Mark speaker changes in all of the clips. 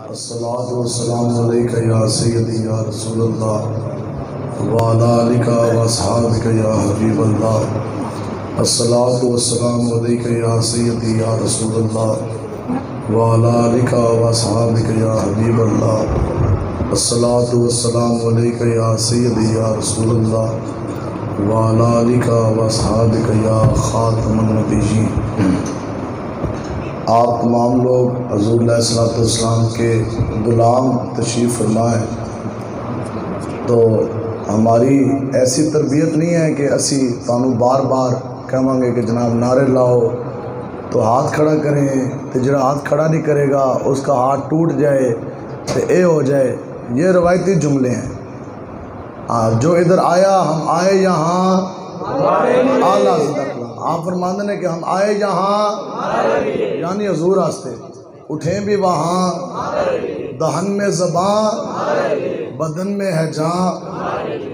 Speaker 1: अस्सलातु वस्सलामु अलैका या सय्यदी या रसूलल्लाह व अला आलिका व अस्हाबिका या हबीबल्लाह। अस्सलातु वस्सलामु अलैका या सय्यदी या रसूलल्लाह व अला आलिका व अस्हाबिका या हबीबल्लाह। अस्सलातु वस्सलामु अलैका या सय्यदी या रसूलल्लाह व अला आलिका व अस्हाबिका या खातमुन नबिय्यीन। आप तमाम लोग हज़ूर अलैहिस्सलाम के ग़ुलाम तशरीफ़ फरमाएँ। तो हमारी ऐसी तरबियत नहीं है कि असी तानू बार बार कहेंगे कि जनाब नारे लाओ तो हाथ खड़ा करें, तो जरा हाथ खड़ा नहीं करेगा उसका हाथ टूट जाए तो ये हो जाए। ये रवायती जुमले हैं। जो इधर आया हम आए यहाँ आला आप फरमाते हैं कि हम आए यहाँ यानी हजूर आस्ते उठें भी वहाँ, दहन में ज़बान बदन में है जान।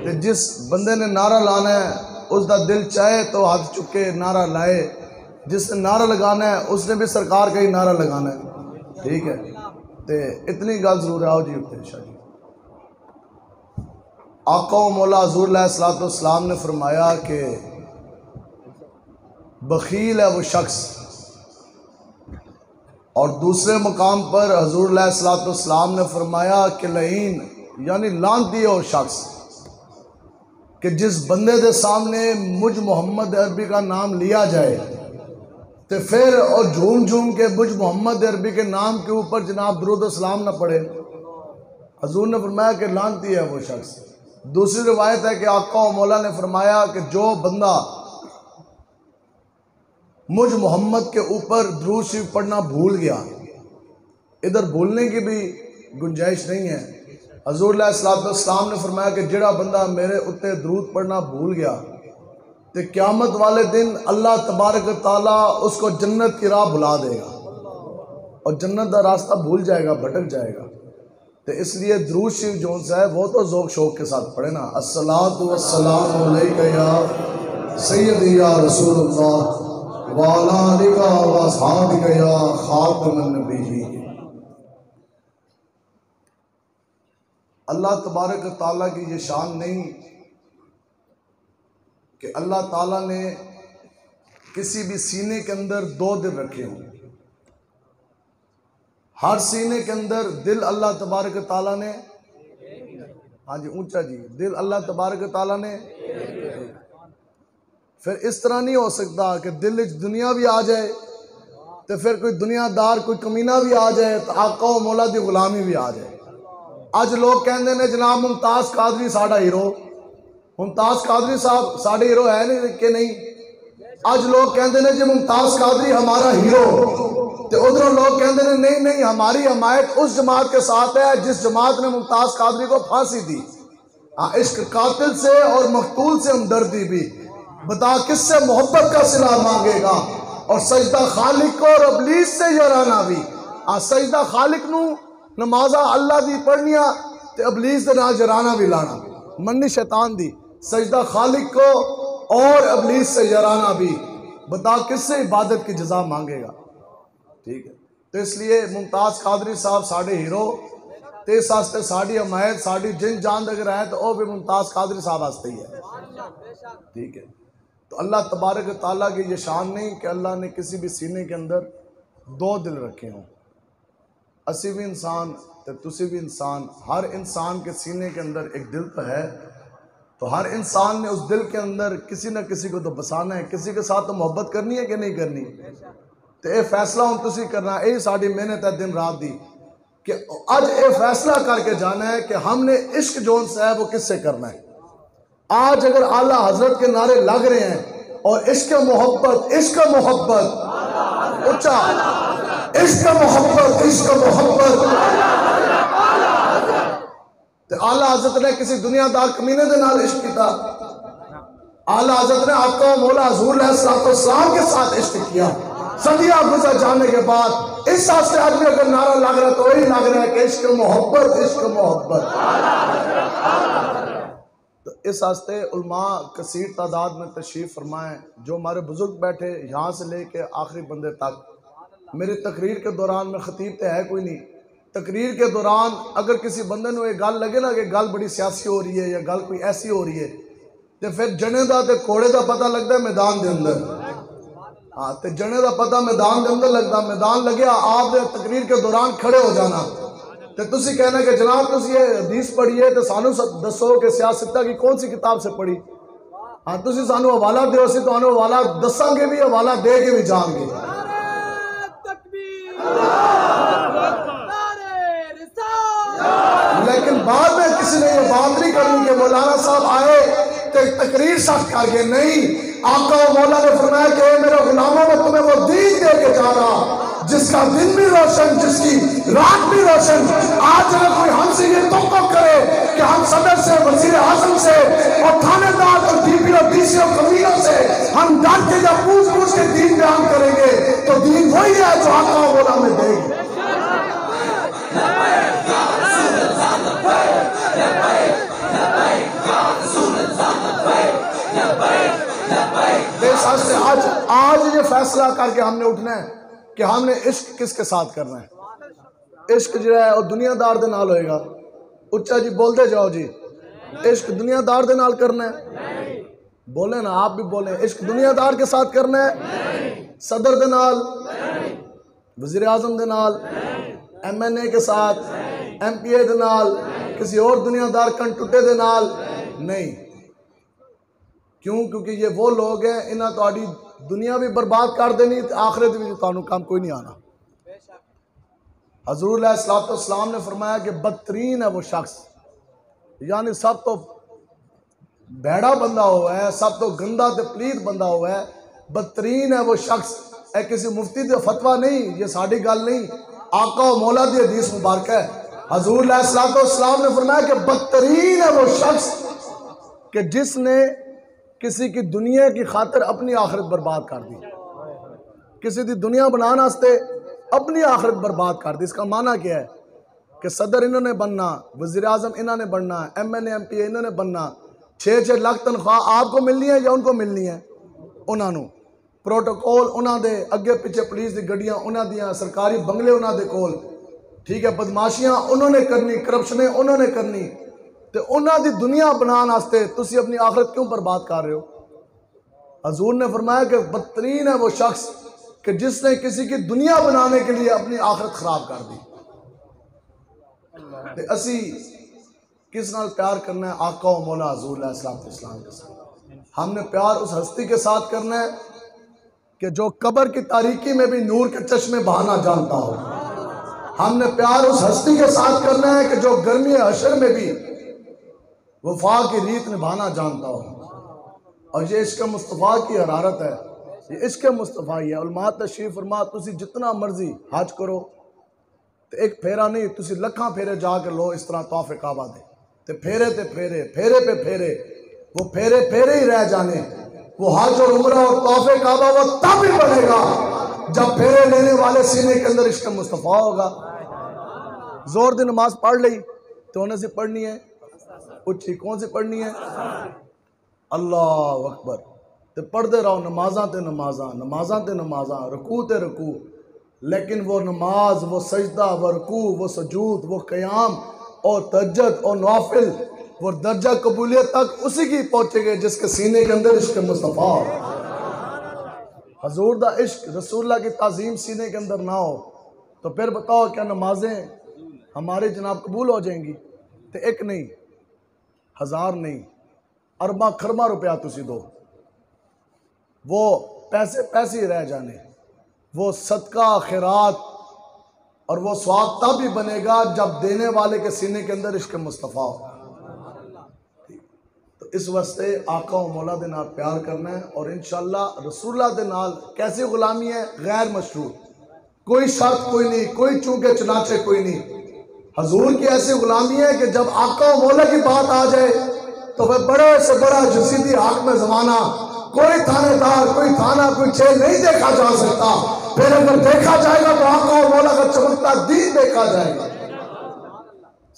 Speaker 1: तो जिस बंदे ने नारा लाना है उसका दिल चाहे तो हाथ चुके नारा लाए, जिसने नारा लगाना है उसने भी सरकार का ही नारा लगाना है। ठीक है, तो इतनी गल जरूर आओ जी उठे शाह जी। आका मौला हज़ूर अलैहिस्सलाम ने फरमाया कि बखील है वो शख्स, और दूसरे मकाम पर हज़ूर अलैहिस्सलाम ने फरमाया कि लईन यानी लानती है वो शख्स कि जिस बंदे के सामने मुझ मोहम्मद अरबी का नाम लिया जाए तो फिर और झूम झूम के मुझ मोहम्मद अरबी के नाम के ऊपर जनाब दुरूद सलाम न पढ़े। हज़ूर ने फरमाया कि लानती है वो शख्स। दूसरी रिवायत है कि आका मौला ने फरमाया कि जो बंदा मुझ मोहम्मद के ऊपर दुरूद शरीफ पढ़ना भूल गया, इधर भूलने की भी गुंजाइश नहीं है। हज़ूर अलैहिस्सलाम ने फरमाया कि जिहड़ा बंदा मेरे उत्ते दुरूद पढ़ना भूल गया तो क़यामत वाले दिन अल्लाह तबारक ताला उसको जन्नत की राह भुला देगा और जन्नत का रास्ता भूल जाएगा, भटक जाएगा। तो इसलिए दुरूद शरीफ जो है वो तो ज़ौक़ शौक़ के साथ पढ़े ना। अस्सलातु वस्सलामु अलैका या सय्यदी या रसूलल्लाह व अला आलिका व अस्हाबिका या खातमुन नबिय्यीन। अल्लाह तबारक ताला की ये शान नहीं कि अल्लाह ताला ने किसी भी सीने के अंदर दो दिल रखे हों। हर सीने के अंदर दिल अल्लाह तबारक ताला ने, हाँ जी ऊंचा जी, दिल अल्लाह तबारक ताला ने। फिर इस तरह नहीं हो सकता कि दिल में दुनिया भी आ जाए तो फिर कोई दुनियादार कोई कमीना भी आ जाए तो आका व मौला की गुलामी भी आ जाए। अज लोग कहते हैं जनाब मुमताज़ कादरी साडा हीरो, मुमताज़ कादरी साहब साडे हीरो है नहीं कि नहीं। अज लोग कहते हैं जी मुमताज़ कादरी हमारा हीरो, तो उधरों लोग कहते हैं नहीं नहीं हमारी हमायत उस जमात के साथ है जिस जमात ने मुमताज़ कादरी को फांसी दी। हाँ, इश्क कातिल से और मकतूल से हमदर्दी भी, बता किससे मोहब्बत का सिला मांगेगा। और सजदा खालिक को और अबलीस से यराना भी। हाँ, सजदा खालिक नू नमाजा अल्लाह दी पढ़निया ते अबलीस दे नाल जराना भी लाना, मन्नी शैतान दी। सजदा खालिक को और अबलीस से यराना भी, बता किससे इबादत की जजा मांगेगा। ठीक है, तो इसलिए मुमताज़ कादरी साहब साढ़े हीरो तो इस वास्ते साड़ी हमायत साड़ी जिन जान अगर है तो वह भी मुमताज़ कादरी साहब वास्ते ही है। ठीक है, तो अल्लाह तबारक ताला की ये शान नहीं कि अल्लाह ने किसी भी सीने के अंदर दो दिल रखे हों। असी भी इंसान तो तुसी भी इंसान, हर इंसान के सीने के अंदर एक दिल तो है, तो हर इंसान ने उस दिल के अंदर किसी न किसी को तो बसाना है, किसी के साथ तो मोहब्बत करनी है कि नहीं करनी। तो ये फैसला हम तुसी करना, यही साड़ी मेहनत है दिन रात दी कि अज ये फैसला करके जाना है कि हमने इश्क जोन से है वो किससे करना है। आज अगर आला हजरत के नारे लग रहे हैं और इश्क मोहब्बत इश्क मोहब्बत उच्चा इश्क मोहब्बत इश्क मोहब्बत, तो आला हजरत ने किसी दुनियादार कमीने के नाल इश्क किया। आला हजरत ने आका मौला हज़ूर अलैहिस्सलाम के साथ इश्क किया। सदियां गुजर जाने के बाद इस से आज भी अगर नारा लग रहा है तो वही लग रहा है कि इश्क मोहब्बत इश्क मोहब्बत। तो इस वास्ते उलमा कसीर तादाद में तशरीफ़ फरमाएँ, जो हमारे बुजुर्ग बैठे यहाँ से लेके आखिरी बंदे तक। मेरी तकरीर के दौरान में ख़तीब तो है कोई नहीं, तकरीर के दौरान अगर किसी बंदे को ये गल लगे ना कि गल बड़ी सियासी हो रही है या गल कोई ऐसी हो रही है, तो फिर जने का तो घोड़े का पता लगता है मैदान के अंदर। हाँ, तो जने का पता मैदान के अंदर लगता। मैदान लगे आप तकरीर के दौरान खड़े हो जाना, तो तुसी कहना कि जनाब तुसी ये हदीस पढ़ी है, तो सानू दसो कि सियासत की कौन सी किताब से पढ़ी। हाँ, तुसी सानू हवाला दो, असीं तुहानू हवाला दसांगे भी, हवाला दे के भी जाएंगे। लेकिन बाद में किसी ने ये बात नहीं करनी कि मौलाना साहब आए तो तकरीर सख्त कर गए। नहीं, आका और मौला ने फरमाया कि मेरे गुलामों में तुम्हें वो दीन दे के जा रहा जिसका दिन भी रोशन, जिसकी रात भी रोशन। आज अगर कोई हमसे ये तो करे कि हम सदर से, वजीर आजम से और थानेदार और डीपी और डीसी और कमीनों से हम डर के या पूछ के दीन बयान करेंगे, तो दीन वही है जो आका और मौला में देंगे। आज ये फैसला करके हमने उठना है कि हमने इश्क किसके साथ करना है। इश्क जो है वो दुनियादार दे नाल होएगा। उच्चा जी बोलते जाओ जी, इश्क दुनियादार दे नाल करना है। बोले ना, आप भी बोले। इश्क दुनियादार के साथ करना है, सदर दे नाल, वजीर आजम दे नाल, MNA के साथ, MPA दे नाल, किसी और दुनियादार कंटुटे दे नाल नहीं। क्यों? क्योंकि ये वो लोग हैं, इन्हें तुहाडी दुनिया भी बर्बाद कर देनी, आखिरत भी तुहानू काम कोई नहीं आना। हजूर अलैहिस्सलाम ने फरमाया कि बदतरीन है वो शख्स, यानी सब तो भैड़ा बंदा हुआ है, सब तो गंदा ते पलीत बंदा हुआ है, बदतरीन है वो शख्स। है किसी मुफ्ती का फतवा नहीं, ये साड़ी गल नहीं, आका और मौला दी हदीस मुबारक है। हजूर अलैहिस्सलाम ने फरमाया कि बदतरीन है वो शख्स कि जिसने किसी की दुनिया की खातिर अपनी आखिरत बर्बाद कर दी, किसी की दुनिया बनाने वास्ते अपनी आखिरत बर्बाद कर दी। इसका माना क्या है कि सदर इन्होंने बनना, वज़ीर आज़म इन्होंने बनना, MNA MPA इन्होंने बनना, 6-6 लाख तनख्वाह आपको मिलनी है या उनको मिलनी है? उन्होंने प्रोटोकॉल उन्होंने अगे पिछे, पुलिस की गड्डियां उन्होंने, सरकारी बंगले उन्होंने कोल, ठीक है, बदमाशियां उन्होंने करनी, करप्शने उन्होंने करनी, तो उन्होंने दुनिया बनाने वास्ते तुसी अपनी आखिरत क्यों बर्बाद कर रहे हो? हजूर ने फरमाया कि बदतरीन है वो शख्स कि जिसने किसी की दुनिया बनाने के लिए अपनी आखिरत खराब कर दी। तो असी किस नाल प्यार करना है? आका व मौला हजूर अलैहिस्सलाम के साथ। हमने प्यार उस हस्ती के साथ करना है कि जो कब्र की तारीकी में भी नूर के चश्मे बहाना जानता हो। हमने प्यार उस हस्ती के साथ करना है कि जो गर्मी हशर में भी वफा की रीत निभाना जानता हो। और ये इश्क मुस्तफ़ा की हरारत है, ये इश्क मुस्तफ़ा ही है। उलमा तशरीफ फरमा, तुसी जितना मर्जी हज करो, तो एक फेरा नहीं, तुसी लखा फेरे जाके लो। इस तरह तोहफे काबा दे, तो फेरे ते फेरे, फेरे पे फेरे, वो फेरे फेरे ही रह जाने। वो हज और उम्रा और तोहफे काबा वो तब ही बनेगा जब फेरे लेने वाले सीने के अंदर इश्क मुस्तफ़ा होगा। जोर दी नमाज पढ़ ली तो उन्हें से पढ़नी है उच्ची, कौन सी पढ़नी है? अल्लाह अकबर। तो पढ़ते रहो नमाजा ते नमाजा, नमाजा ते नमाजा, रुकू ते रुकू। लेकिन वो नमाज, वो सजदा, वो रुकू, वो सजूद, वो क़याम और तहज्जुद और नवाफिल, वो दर्जा कबूलियत तक उसी की पहुँचेंगे जिसके सीने के अंदर इश्क मुस्तफ़ा हो। हजूर दा इश्क, रसूलुल्लाह की ताज़ीम सीने के अंदर ना हो तो फिर बताओ क्या नमाजें हमारी जनाब कबूल हो जाएंगी? तो एक नहीं, 1000 नहीं, अरबा खरबा रुपया तुसी दो, वो पैसे पैसे ही रह जाने। वो सदका खैरात और वो स्वाब तब भी बनेगा जब देने वाले के सीने के अंदर इश्क मुस्तफ़ा हो। तो इस वास्ते आका व मौला दे नाल प्यार करना है और इंशाअल्लाह रसूलुल्लाह दे नाल कैसी गुलामी है? गैर मशरूत, कोई शर्त कोई नहीं, कोई चूके चनाचे कोई नहीं। हजूर की ऐसी गुलामी है कि जब आका व मौला की बात आ जाए तो वह बड़े से बड़ा जसीदी हाकिम ज़माना, कोई थानेदार, कोई थाना, कोई जेल नहीं देखा जा सकता। फिर अगर देखा जाएगा तो आका और मौला का चमकता दीन देखा जाएगा।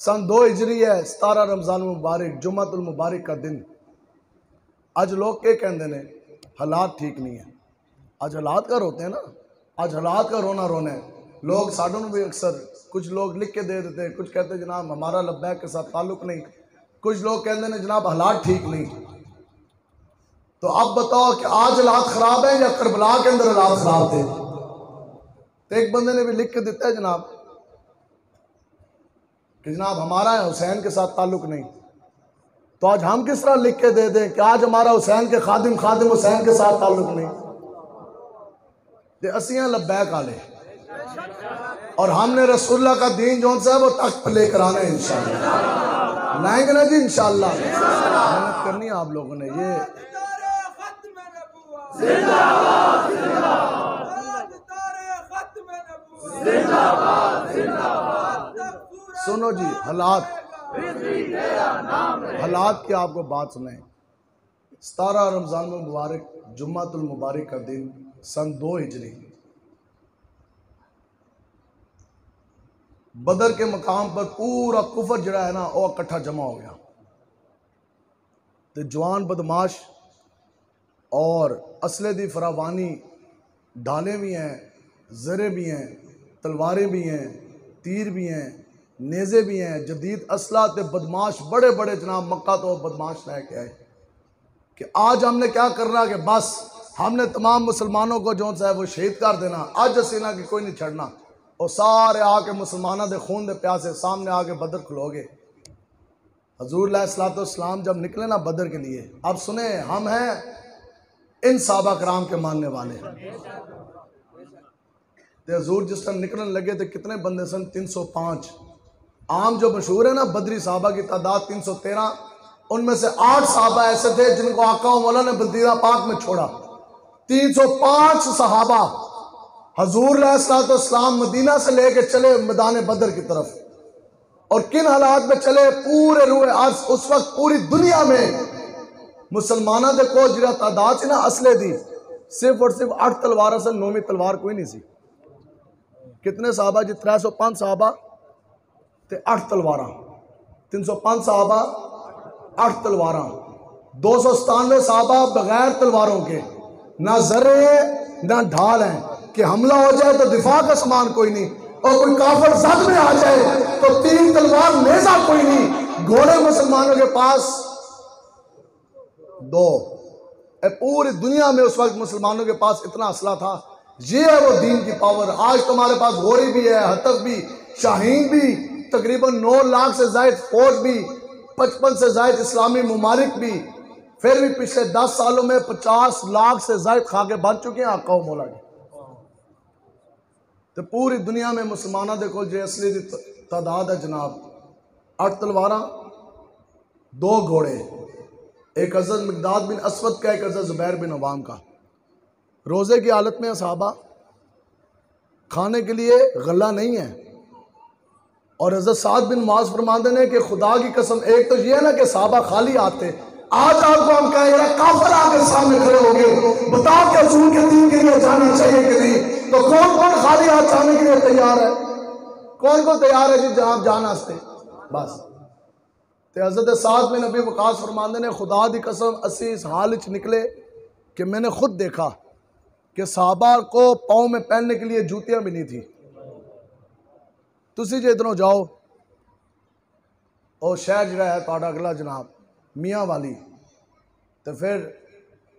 Speaker 1: सन 2 हिजरी है, 17 रमजान मुबारक, जुम्मतुल मुबारक का दिन। आज लोग क्या कहते ने? हालात ठीक नहीं है। आज हालात का रोते हैं ना, आज हालात का रोना रोना है। लोग साढ़ों भी अक्सर कुछ लोग लिख के दे देते, कुछ कहते जनाब हमारा लब्बैक के साथ ताल्लुक नहीं, कुछ लोग कहते हैं जनाब हालात ठीक नहीं। तो अब बताओ कि आज हालात खराब है या करबला के अंदर हालात खराब थे? तो एक बंदे ने भी लिख के देता है जनाब कि जनाब हमारा हुसैन के साथ ताल्लुक नहीं। तो आज हम किस तरह लिख के दे दें कि आज हमारा हुसैन के खादिम हुसैन के साथ ताल्लुक नहीं? असियां लब्बैक आले और हमने रसूलुल्लाह का दीन जो सा है वो तख्त पर लेकर आना है इंशाअल्लाह। लाएंगे ना जी इंशाअल्लाह। मेहनत करनी है आप लोगों ने। ये सुनो जी, हालात की आपको बात सुने। 17 रमजान मुबारक जुम्मातुल मुबारक का दिन सन 2 हिजरी बदर के मकाम पर पूरा कुफर जड़ा है ना वो इकट्ठा जमा हो गया। तो जवान बदमाश और असले दी फरावानी, ढालें भी हैं, जरे भी हैं, तलवारें भी हैं, तीर भी हैं, नेज़े भी हैं, जदीद असला ते बदमाश बड़े बड़े जनाब मक्का तो बदमाश लेके आए कि आज हमने क्या करना कि बस हमने तमाम मुसलमानों को जो है वो शहीद कर देना, अज असीना की कोई नहीं छड़ना। और सारे आके मुसलमानों के खून दे प्यासे सामने आके बदर खुलोगे। हजूर अलैहिस्सलाम जब निकले ना बदर के लिए, अब सुने हम हैं इन साहबा कराम के मानने वाले। तो हजूर जिस टाइम निकलने लगे थे कितने बंदे सन? 305। आम जो मशहूर है ना बदरी साहबा की तादाद 313, उनमें से 8 साहबा ऐसे थे जिनको आका मौला ने बदीरा पाक में छोड़ा। 305 सहाबा हजूर अलैहिस्सलाम मदीना से लेके चले मैदान बदर की तरफ। और किन हालात में चले? पूरे रूए अर्ज उस वक्त पूरी दुनिया में मुसलमानों के को जिरा तादाद से ना असले दी सिर्फ और सिर्फ 8 तलवार से 9वीं तलवार कोई नहीं सी। कितने साहबा जी? 305 साहबा ते 8 तलवार। 305 साहबा 8 तलवार। 297 साहबा बगैर तलवारों के, ना जरे ना ढाल हैं कि हमला हो जाए तो दिफा का समान कोई नहीं, और कोई काफिर जद में आ जाए तो 3 तलवार नेजा कोई नहीं। घोड़े मुसलमानों के पास 2। पूरी दुनिया में उस वक्त मुसलमानों के पास इतना असला था। ये है वो दीन की पावर। आज तुम्हारे पास घोड़ी भी है, हतफ भी, शाहीन भी, तकरीबन 9 लाख से जायद फौज भी, 55 से जायद इस्लामी मुमालिक भी, फिर भी पिछले 10 सालों में 50 लाख से जायद खाके बन चुके हैं आका मौला के। तो पूरी दुनिया में मुसलमानों देखो जो असली तादाद है जनाब 8 तलवारा, 2 घोड़े, एक हज़रत मिक़दाद बिन असवद का, एक हज़रत ज़ुबैर बिन अवाम का। रोज़े की हालत में साहबा खाने के लिए गला नहीं है। और हज़रत साद बिन मुआज़ फरमाते हैं कि खुदा की कसम, एक तो ये है ना कि साहबा खाली आते, आज आपको हम कहें काफिर आकर सामने खड़े हो गए, बताओ कि हुजूर के दीन के लिए जाना चाहिए कि नहीं? तो कौन कौन खाली हाथ जाने के लिए तैयार है? कौन कौन तैयार है जी जहां जाना से? बस तो हज़रत साद बिन नबी वकास फरमाते ने खुदा दी कसम असी इस हाल च निकले कि मैंने खुद देखा कि साहबा को पाँव में पहनने के लिए जूतियां भी नहीं थी। तुसी जो इधरों जाओ और शहर जरा है तुहाडा अगला जनाब मियाँ वाली, तो फिर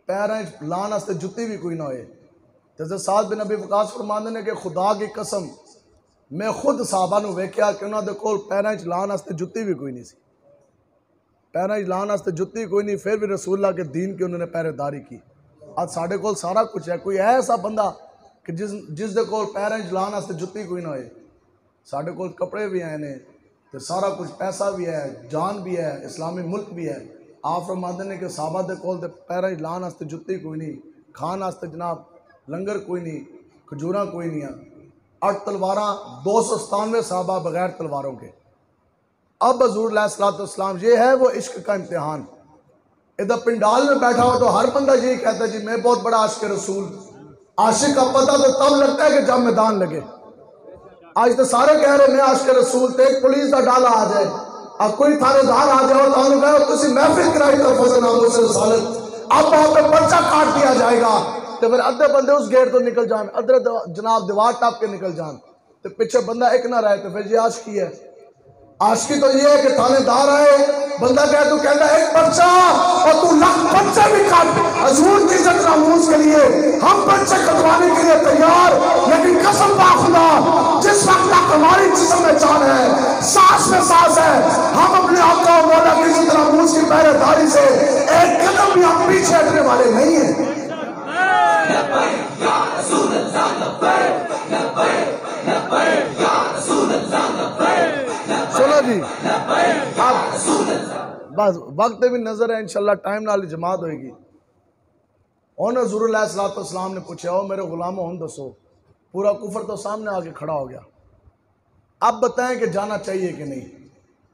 Speaker 1: पैरें लाने वास्ते जुत्ती भी कोई ना होए। तो साद बिन नबी वकास फरमाते ने कि खुदा की कसम मैं खुद साहबा नूं वेख्या कि उन्होंने कोल पैरें लाने वास्ते जुत्ती भी कोई नहीं सी। पैरें लाने वास्ते जुत्ती कोई नहीं, फिर भी रसूलुल्लाह के दीन की उन्होंने पहरेदारी की। आज साढ़े कोल सारा कुछ है, कोई है ऐसा बंदा कि जिस दे कोल पैरें लाने वास्ते जुत्ती कोई ना होए? साढ़े कोल कपड़े भी हैं ने, तो सारा कुछ पैसा भी है, जान भी है, इस्लामी मुल्क भी है। आप फरमाते ने कि साहबा दे कोल ते पैरें लाने वास्ते जुत्ती कोई नहीं, खान वास्ते जनाब लंगर कोई नहीं, खजूरा कोई नहीं है। 8 तलवारां, 297 साहबा बगैर तलवारों के। अब हजूर अलैहिस्सलाम ये है वो इश्क का इम्तिहान। इधर पिंडाल में बैठा हो तो हर बंदा यही कहता है जी मैं बहुत बड़ा आशिक रसूल। आशिक का पता तो तब लगता है कि जब मैदान लगे। आज तो सारे कह रहे मैं आशिक रसूल, तो एक पुलिस का डाला आ जाए, अब कोई थानेदार आ जाए तो कहो महफिल कराई तो फजल से रसालत, अब वहां पे पर्चा काट दिया जाएगा। तो फिर अद्धे बंदे उस गेट तो निकल जान, अद्धे जनाब दीवार टाप के निकल जान। तो पीछे बंदा एक ना रहे तो फिर ये आशिकी है। आशिकी तो ये है कि थानेदार आए, बंदा कहे तू कहता एक पर्चा और तू लाख पर्चा भी काट, हजूर की इज्जत नामूस के लिए हम पर्चे कटवाने के लिए तैयार। लेकिन कसम खुदा जिस वक्त तक हमारी जिस्म में जान है, सांस में सांस है, हम अपने आका और मौला की इज्जत नामूस की पहरेदारी से एक कदम भी हम पीछे हटने वाले नहीं है। चलो जी, बस वक्त भी नजर है, इंशाल्लाह टाइम नाल जमात होगी। और हज़ूर अलैहिस्सलाम ने पूछा, ओ मेरे गुलामों हम दसो, पूरा कुफर तो सामने आके खड़ा हो गया, अब बताएं कि जाना चाहिए कि नहीं।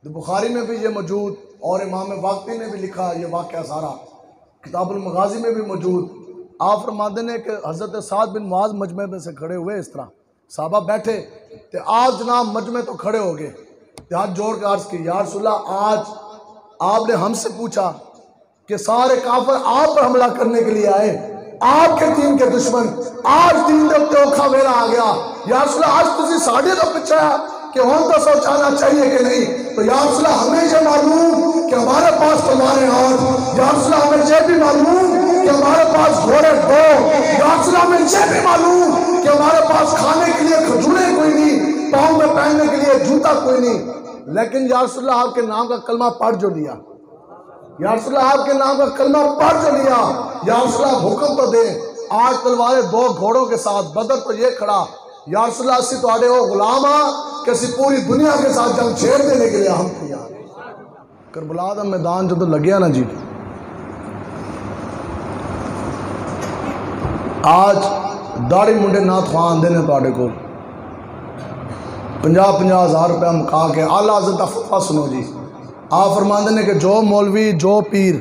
Speaker 1: तो बुखारी में भी ये मौजूद और इमाम वाक़ी ने भी लिखा ये वाक़या सारा, किताबुल मगाज़ी में भी मौजूद। आप फरमाते ने कि हज़रत साद बिन मुआज़ मजमे में से खड़े हुए, इस तरह साहबा बैठे तो आज जनाब मजमे तो खड़े हो गए, हाथ जोड़ के अर्ज की, या रसूलल्लाह आज आपने हमसे पूछा कि सारे काफिर आप पर हमला करने के लिए आए, आपके दीन के दुश्मन, आज दीन के उत्ते औखा वेला आ गया, या रसूलल्लाह आज तुझे साढ़े तो पूछा कि हम तो सोचाना चाहिए कि नहीं। तो या रसूलल्लाह हमें ये मालूम कि हमारे पास तुम्हारे हाथ, या रसूलल्लाह हमें ये भी मालूम कि हमारे पास घोड़े दो, या रसूलल्लाह हमें ये भी मालूम कि हमारे पास खाने के लिए खजूरें कोई नहीं, पाँव में पहनने के लिए जूता कोई नहीं। लेकिन या रसूलल्लाह आपके नाम का कलमा पढ़ जो लिया, या रसूलल्लाह आपके नाम का कलमा पढ़ जो लिया, या रसूलल्लाह हुक्म तो दे, आज तलवारें दो घोड़ों के साथ, बदर तो ये खड़ा, या रसूलल्लाह असी तुहाडे वो गुलाम आ कि असी पूरी दुनिया के साथ जंग छेड़ देने के लिए हम तैयार। करबला दा मैदान जो तो लग्या ना जी, आज दाढ़ी मुंडे नाथ खां आंदे ने तुहाडे कोल 50-50 हज़ार रुपया मुका के, आला हज़रत दा फतवा सुनो जी। आप फरमाते ने कि जो मौलवी, जो पीर,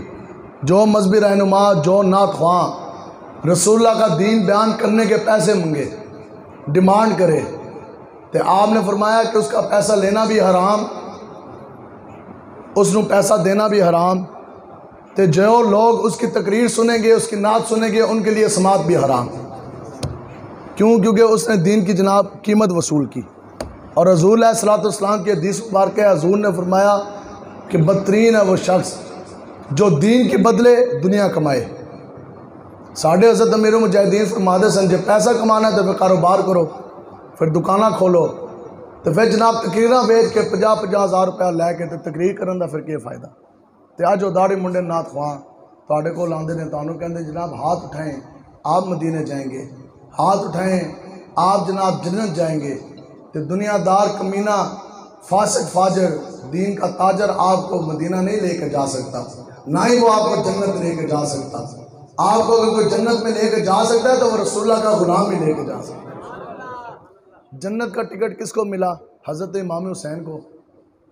Speaker 1: जो मजहबी रहनुमा, जो नाथ खां रसूलुल्लाह का दीन बयान करने के पैसे मंगे, डिमांड करे, तो आपने फरमाया कि उसका पैसा लेना भी हराम, उसनों पैसा देना भी हराम, तो जो लोग उसकी तकरीर सुनेंगे, उसकी नात सुनेंगे, उनके लिए समात भी हराम। क्यों? क्योंकि उसने दीन की जनाब कीमत वसूल की। और हज़ूर अलैहिस्सलाम की हदीस मुबारक है, हज़ूर ने फरमाया कि बदतरीन है वो शख्स जो दीन के बदले दुनिया कमाए। साढ़े हज़रत अमीर मुजाहिदीन फरमाते सन, जब पैसा कमाना है तो फिर कारोबार करो, फिर दुकाना खोलो, तो फिर जनाब तकरीर बेच के 50-50 हज़ार रुपया लैके तो तकरीर करने का फिर क्या फ़ायदा। तो आज जो दाढ़ी मुंडे नाथ खां तुहाडे कोल आंदे ने, तुहानू कहंदे जनाब हाथ उठाएं आप मदीने जाएंगे, हाथ उठाएं आप जनाब जन्नत जाएंगे। तो दुनियादार कमीना फासिक फाजर दीन का ताजर आपको मदीना नहीं लेकर जा सकता, ना ही वो आपको जन्नत लेकर जा सकता। आपको अगर कोई जन्नत में लेकर जा सकता है तो वो रसूलुल्लाह का गुलाम ही लेकर जा सकता है। जन्नत का टिकट किसको मिला? हज़रत इमाम हुसैन को।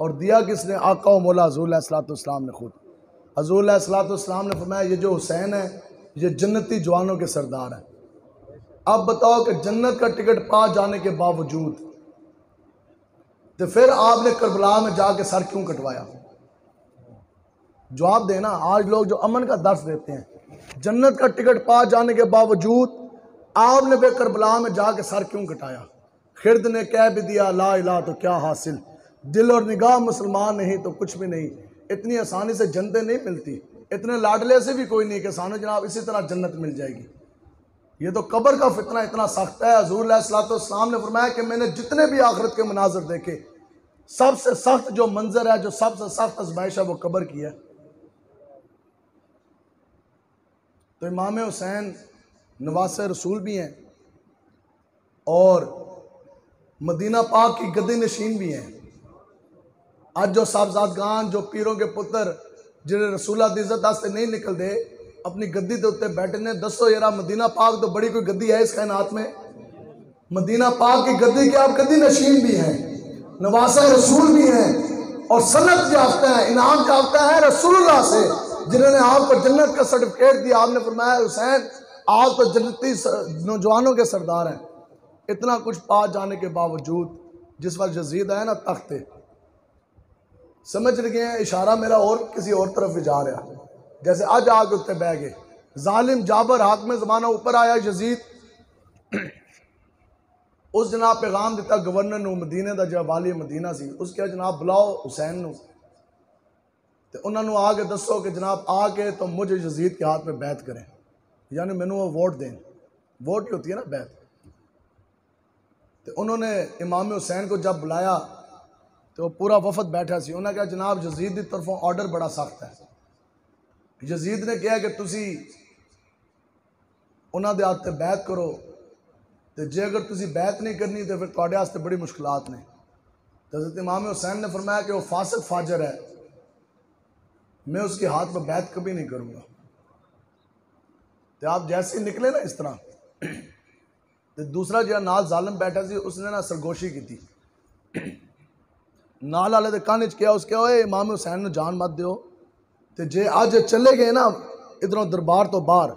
Speaker 1: और दिया किसने? आका व मौला हज़ूर अलैहिस्सलाम ने खुद। हज़ूर अलैहिस्सलाम ने फरमाया ये जो हुसैन है ये जन्नती जवानों के सरदार है। अब बताओ कि जन्नत का टिकट पा जाने के बावजूद तो फिर आपने करबला में जाके सर क्यों कटवाया? जवाब देना। आज लोग जो अमन का दर्स देते हैं, जन्नत का टिकट पा जाने के बावजूद आपने फिर करबला में जाके सर क्यों कटाया? खिरद ने कह भी दिया ला इलाहा तो क्या हासिल, दिल और निगाह मुसलमान नहीं तो कुछ भी नहीं। इतनी आसानी से जन्नतें नहीं मिलती, इतने लाडले से भी कोई नहीं कि सानू जनाब इसी तरह जन्नत मिल जाएगी। ये तो कब्र का फितना इतना सख्त है। हज़ूर अलैहिस्सलाम ने फरमाया कि मैंने जितने भी आखिरत के मनाजर देखे, सबसे सख्त जो मंजर है, जो सबसे सख्त आजमाइश है, वो कब्र की है। तो इमाम हुसैन नवासे रसूल भी हैं और मदीना पाक की गद्दी नशीन भी हैं। आज जो साहबजादगान, जो पीरों के पुत्र जिन्हें रसूलुल्लाह दी इज्जत वास्ते नहीं निकलते, अपनी गद्दी के उत्ते बैठे ने। दसो यारा मदीना पाक तो बड़ी कोई गद्दी है इस कायनात में? मदीना पाक की गद्दी के आप गद्दी नशीन भी हैं, नवासा रसूल भी हैं और सनत याफ्ता है, इनाम याफ्ता है रसूलुल्लाह से, जिन्होंने आपको जन्नत का सर्टिफिकेट दिया। आपने फरमाया हुसैन आप तो जन्नती नौजवानों के सरदार हैं। इतना कुछ पा जाने के बावजूद जिस वक्त यजीद आया ना तख्ते, समझ लगे हैं इशारा मेरा और किसी और तरफ भी जा रहा, जैसे आज आग उत्ते बह गए। जालिम जाबर हाकिम ज़माना ऊपर आया यजीद, उस जनाब पैगाम दिता गवर्नर नूं, मदीने का जो वाली मदीना सी, उसके जनाब बुलाओ हुसैन नूं ते उन्होंने आके दसो कि जनाब आके तो मुझे यजीद के हाथ में बैत करें, यानी मैनू वो वोट दें। वोट ही होती है ना बैत। तो उन्होंने इमाम हुसैन को जब बुलाया तो पूरा वफद बैठा सी। उन्होंने कहा जनाब यजीद की तरफों ऑर्डर बड़ा सख्त है। यजीद ने कहा कि तुसी उन्होंने हाथ से बैत करो, तो जे अगर तुसी बैत नहीं करनी तो फिर तुहाडे वास्ते बड़ी मुश्किलात ने। तो हज़रत इमाम हुसैन ने फरमाया कि वो फासिक फाजर है, मैं उसके हाथ पर बैत कभी नहीं करूँगा। तो आप जैसे ही निकले ना इस तरह, तो दूसरा जो नाल जालिम बैठा सी उसने ना सरगोशी की थी। नाल वाले के कान च किया, उसके ओए इमाम हुसैन ने जान मत दियो, तो जे अज चले गए ना इधरों दरबार तो बाहर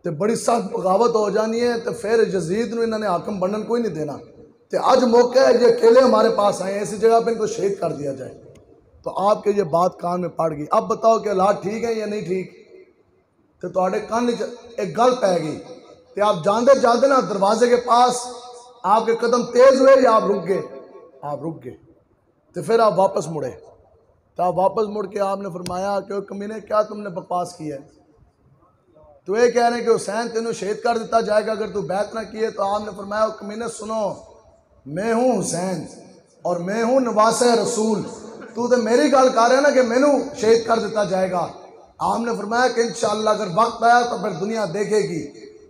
Speaker 1: तो बड़ी सख्त बगावत हो जानी है, तो फिर यजीद ने इन्होंने हाकम बनन कोई नहीं देना। तो अज मौका है, ये अकेले हमारे पास आए, ऐसी जगह पर इनको शहीद कर दिया जाए। तो आपके ये बात कान में पड़ गई। अब बताओ कि हालात ठीक है या नहीं ठीक? तो थोड़े कान एक गल पै गई, तो आप जानते जाते ना दरवाजे के पास आपके कदम तेज हुए या आप रुक गए? आप रुक गए। तो फिर आप वापस मुड़े। तो आप वापस मुड़ के आपने फरमाया कि कमीने क्या तुमने बकवास की है? तो ये कह रहे हैं कि हुसैन तेनों शहीद कर दिया जाएगा अगर तू बैत ना किए। तो आपने फरमाया कमीने सुनो, मैं हूँ हुसैन और मैं हूँ नवासे रसूल, तू तो मेरी गल कर रहा है ना कि मैनू शहीद कर दिया जाएगा। आपने फरमाया कि इंशाअल्लाह अगर वक्त आया तो फिर दुनिया देखेगी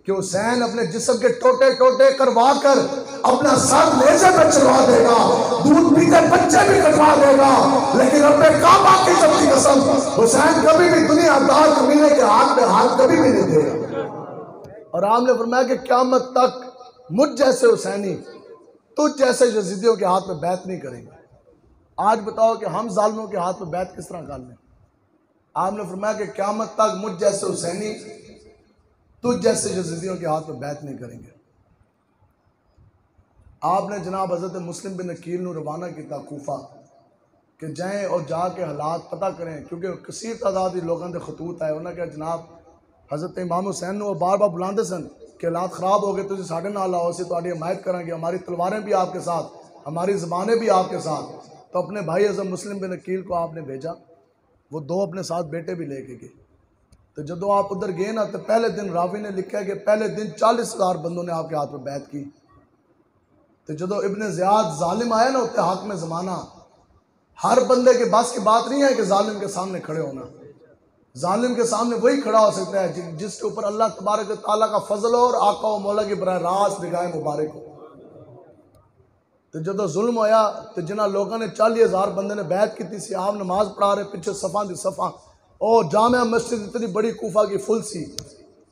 Speaker 1: कि हुसैन अपने जिस्म के टोटे टोटे करवा कर अपना सर नेज़े पे चढ़वा देगा, दूध पीते बच्चे भी कटवा देगा, लेकिन अपने काबा की सबकी कसम हुसैन कभी भी दुनियादार कमीने के हाथ में हाथ कभी भी नहीं देगा। और आपने फरमाया कि क़यामत तक मुझ जैसे हुसैनी तुझ जैसे यजीदियों के हाथ में बैत नहीं करेंगे। आज बताओ कि हम जालिमों के हाथ में बैत किस तरह कर लें? आपने फरमाया कि क़यामत तक मुझ जैसे हुसैनी तुझ जैसे यजीदियों के हाथ में बैत नहीं करेंगे। आपने जनाब हज़रत मुस्लिम बिन अकील को रवाना किया कूफा कि जाएँ और जाके हालात पता करें, क्योंकि कसीर तादाद लोगों के खतूत आए। उन्होंने कहा जनाब हज़रत इमाम हुसैन वो बार बार बुलाते सन कि हालात ख़राब हो गए, तुझे साढ़े नाल आओ, असीं तुहाडी हिमायत करांगे, हमारी तलवारें भी आपके साथ, हमारी ज़बानें भी आपके साथ। तो अपने भाई हज़रत मुस्लिम बिन अकील को आपने भेजा, वो दो अपने साथ बेटे भी लेके गए। तो जदों आप उधर गए ना, तो पहले दिन रावी ने लिखा कि पहले दिन 40,000 बंदों ने आपके हाथ में बैत की। तो जदों इब्न ज़ियाद जालिम आया ना उत्ते हाकिम ज़माना, हर बंदे के बस की बात नहीं है कि जालिम के सामने खड़े होना। जालिम के सामने वही खड़ा हो सकता है जिसके ऊपर अल्लाह तबारक व तआला का फजल हो और आका व मौला की बराह रास्त निगाह मुबारक हो। तो जो जुल्म होया तो जिन्होंने लोगों ने 40,000 बंदे ने बैत की सी, आप नमाज पढ़ा रहे, पीछे सफ़ा दी सफ़ा और जामिया मस्जिद इतनी बड़ी कूफा की फुल सी।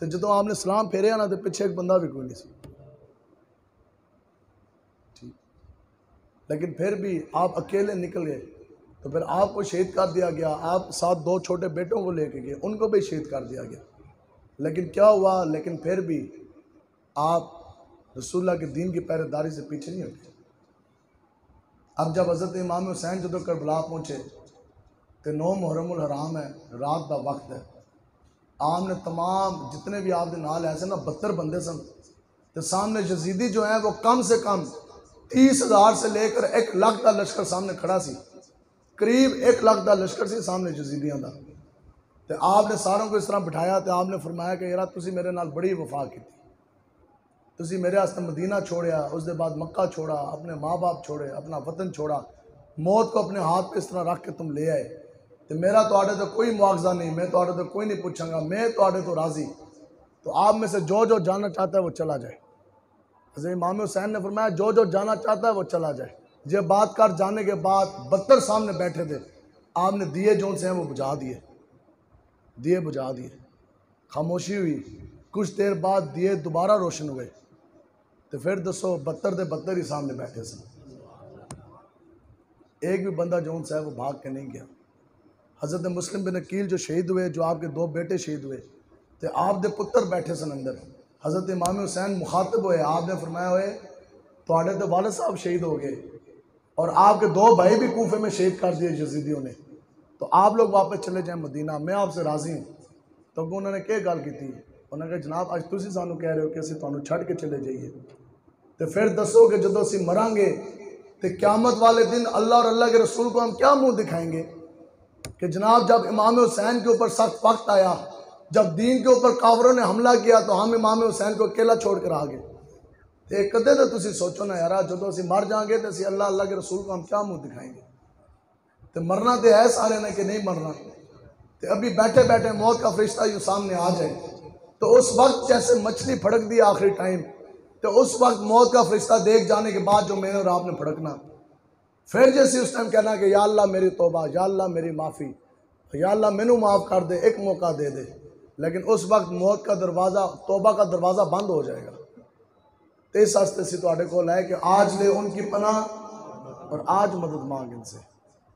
Speaker 1: तो जो आपने सलाम फेरिया ना तो पीछे एक बंदा भी कोई नहीं सी। ठीक, लेकिन फिर भी आप अकेले निकल गए, तो फिर आपको शहीद कर दिया गया। आप साथ दो छोटे बेटों को लेके गए, उनको भी शहीद कर दिया गया। लेकिन क्या हुआ? लेकिन फिर भी आप रसूलुल्लाह के दीन की पहरेदारी से पीछे नहीं हटे। अब जब हज़रत इमाम हुसैन जो करबला पहुँचे तो 9 मुहर्रमुल हराम है, रात का वक्त है। आपने तमाम जितने भी आपके नाल ऐसे ना 72 बंदे सन, तो सामने यजीदी जो है वो कम से कम 30,000 से लेकर 1 लाख का लश्कर सामने खड़ा सी, करीब 1 लाख का लश्कर से सामने यजीदियों का। तो आपने सारों को इस तरह बिठाया, तो आपने फरमाया कि यार तुसी मेरे नाल बड़ी वफा की, तुसी मेरे वास्ते मदीना छोड़िया, उसके बाद मक्का छोड़ा, अपने माँ बाप छोड़े, अपना वतन छोड़ा, मौत को अपने हाथ पे इस तरह रख के तुम ले आए। तो मेरा तुहाडे तो कोई मुआवजा नहीं, मैं तुहाडे तो कोई नहीं पूछांगा, मैं तुहाडे तो राज़ी। तो आप में से जो जो जाना चाहता है वो चला जाए। हज़रत इमाम हुसैन ने फरमाया जो जो जाना चाहता है वो चला जाए। ये बात कर जाने के बाद 72 सामने बैठे थे, आपने दिए जो से हैं वो बुझा दिए, दिए बुझा दिए। खामोशी हुई, कुछ देर बाद दिए दोबारा रोशन हुए। तो फिर दसो 72 के 72 ही सामने बैठे सन, एक भी बंदा जो है वो भाग के नहीं गया। हज़रत मुस्लिम बिन अकील जो शहीद हुए, जो आपके 2 बेटे शहीद हुए, तो आप दे पुत्र बैठे सन अंदर। हज़रत इमाम हुसैन मुखातब हुए, आपने फरमाया हुए तुहाडे तो वालिद साहब शहीद हो गए और आपके 2 भाई भी कूफे में शहीद कर दिए यजीदियों ने, तो आप लोग वापस चले जाएं मदीना, मैं आपसे राज़ी हूँ। तो उन्होंने क्या गल की थी? उन्होंने कहा जनाब अज तुसीं सानू कह रहे हो कि असीं तुहानू छड़ के चले जाइए, तो फिर दसो कि जदों असीं मरांगे तो क़यामत वाले दिन अल्लाह और अल्लाह के रसूल को हम क्या मुंह दिखाएंगे कि जनाब जब इमाम हुसैन के ऊपर सख्त वक्त आया, जब दीन के ऊपर काफरों ने हमला किया तो हम इमाम हुसैन को अकेला छोड़ कर आ गए। तो कदे तो तुसी सोचो ना यार, जदों असीं मर जाएंगे तो असीं अल्लाह अल्लाह के रसूल को हम क्या मुंह दिखाएंगे। तो मरना तो है सारे ने कि नहीं मरना। तो अभी बैठे बैठे मौत का फरिश्ता यूँ सामने आ जाए तो उस वक्त जैसे मछली फड़क दी आखिरी टाइम, तो उस वक्त मौत का फरिश्ता देख जाने के बाद जो मैंने और आपने फड़कना, फिर जैसे उस टाइम कहना कि या अल्लाह मेरी तौबा, या अल्लाह मेरी माफ़ी, या अल्लाह मैनू माफ़ कर दे, एक मौका दे दे। लेकिन उस वक्त मौत का दरवाज़ा, तौबा का दरवाज़ा बंद हो जाएगा। तो इस हस्ते से तुहाडे कोल है कि आज ले उनकी पनाह और आज मदद मांग इनसे,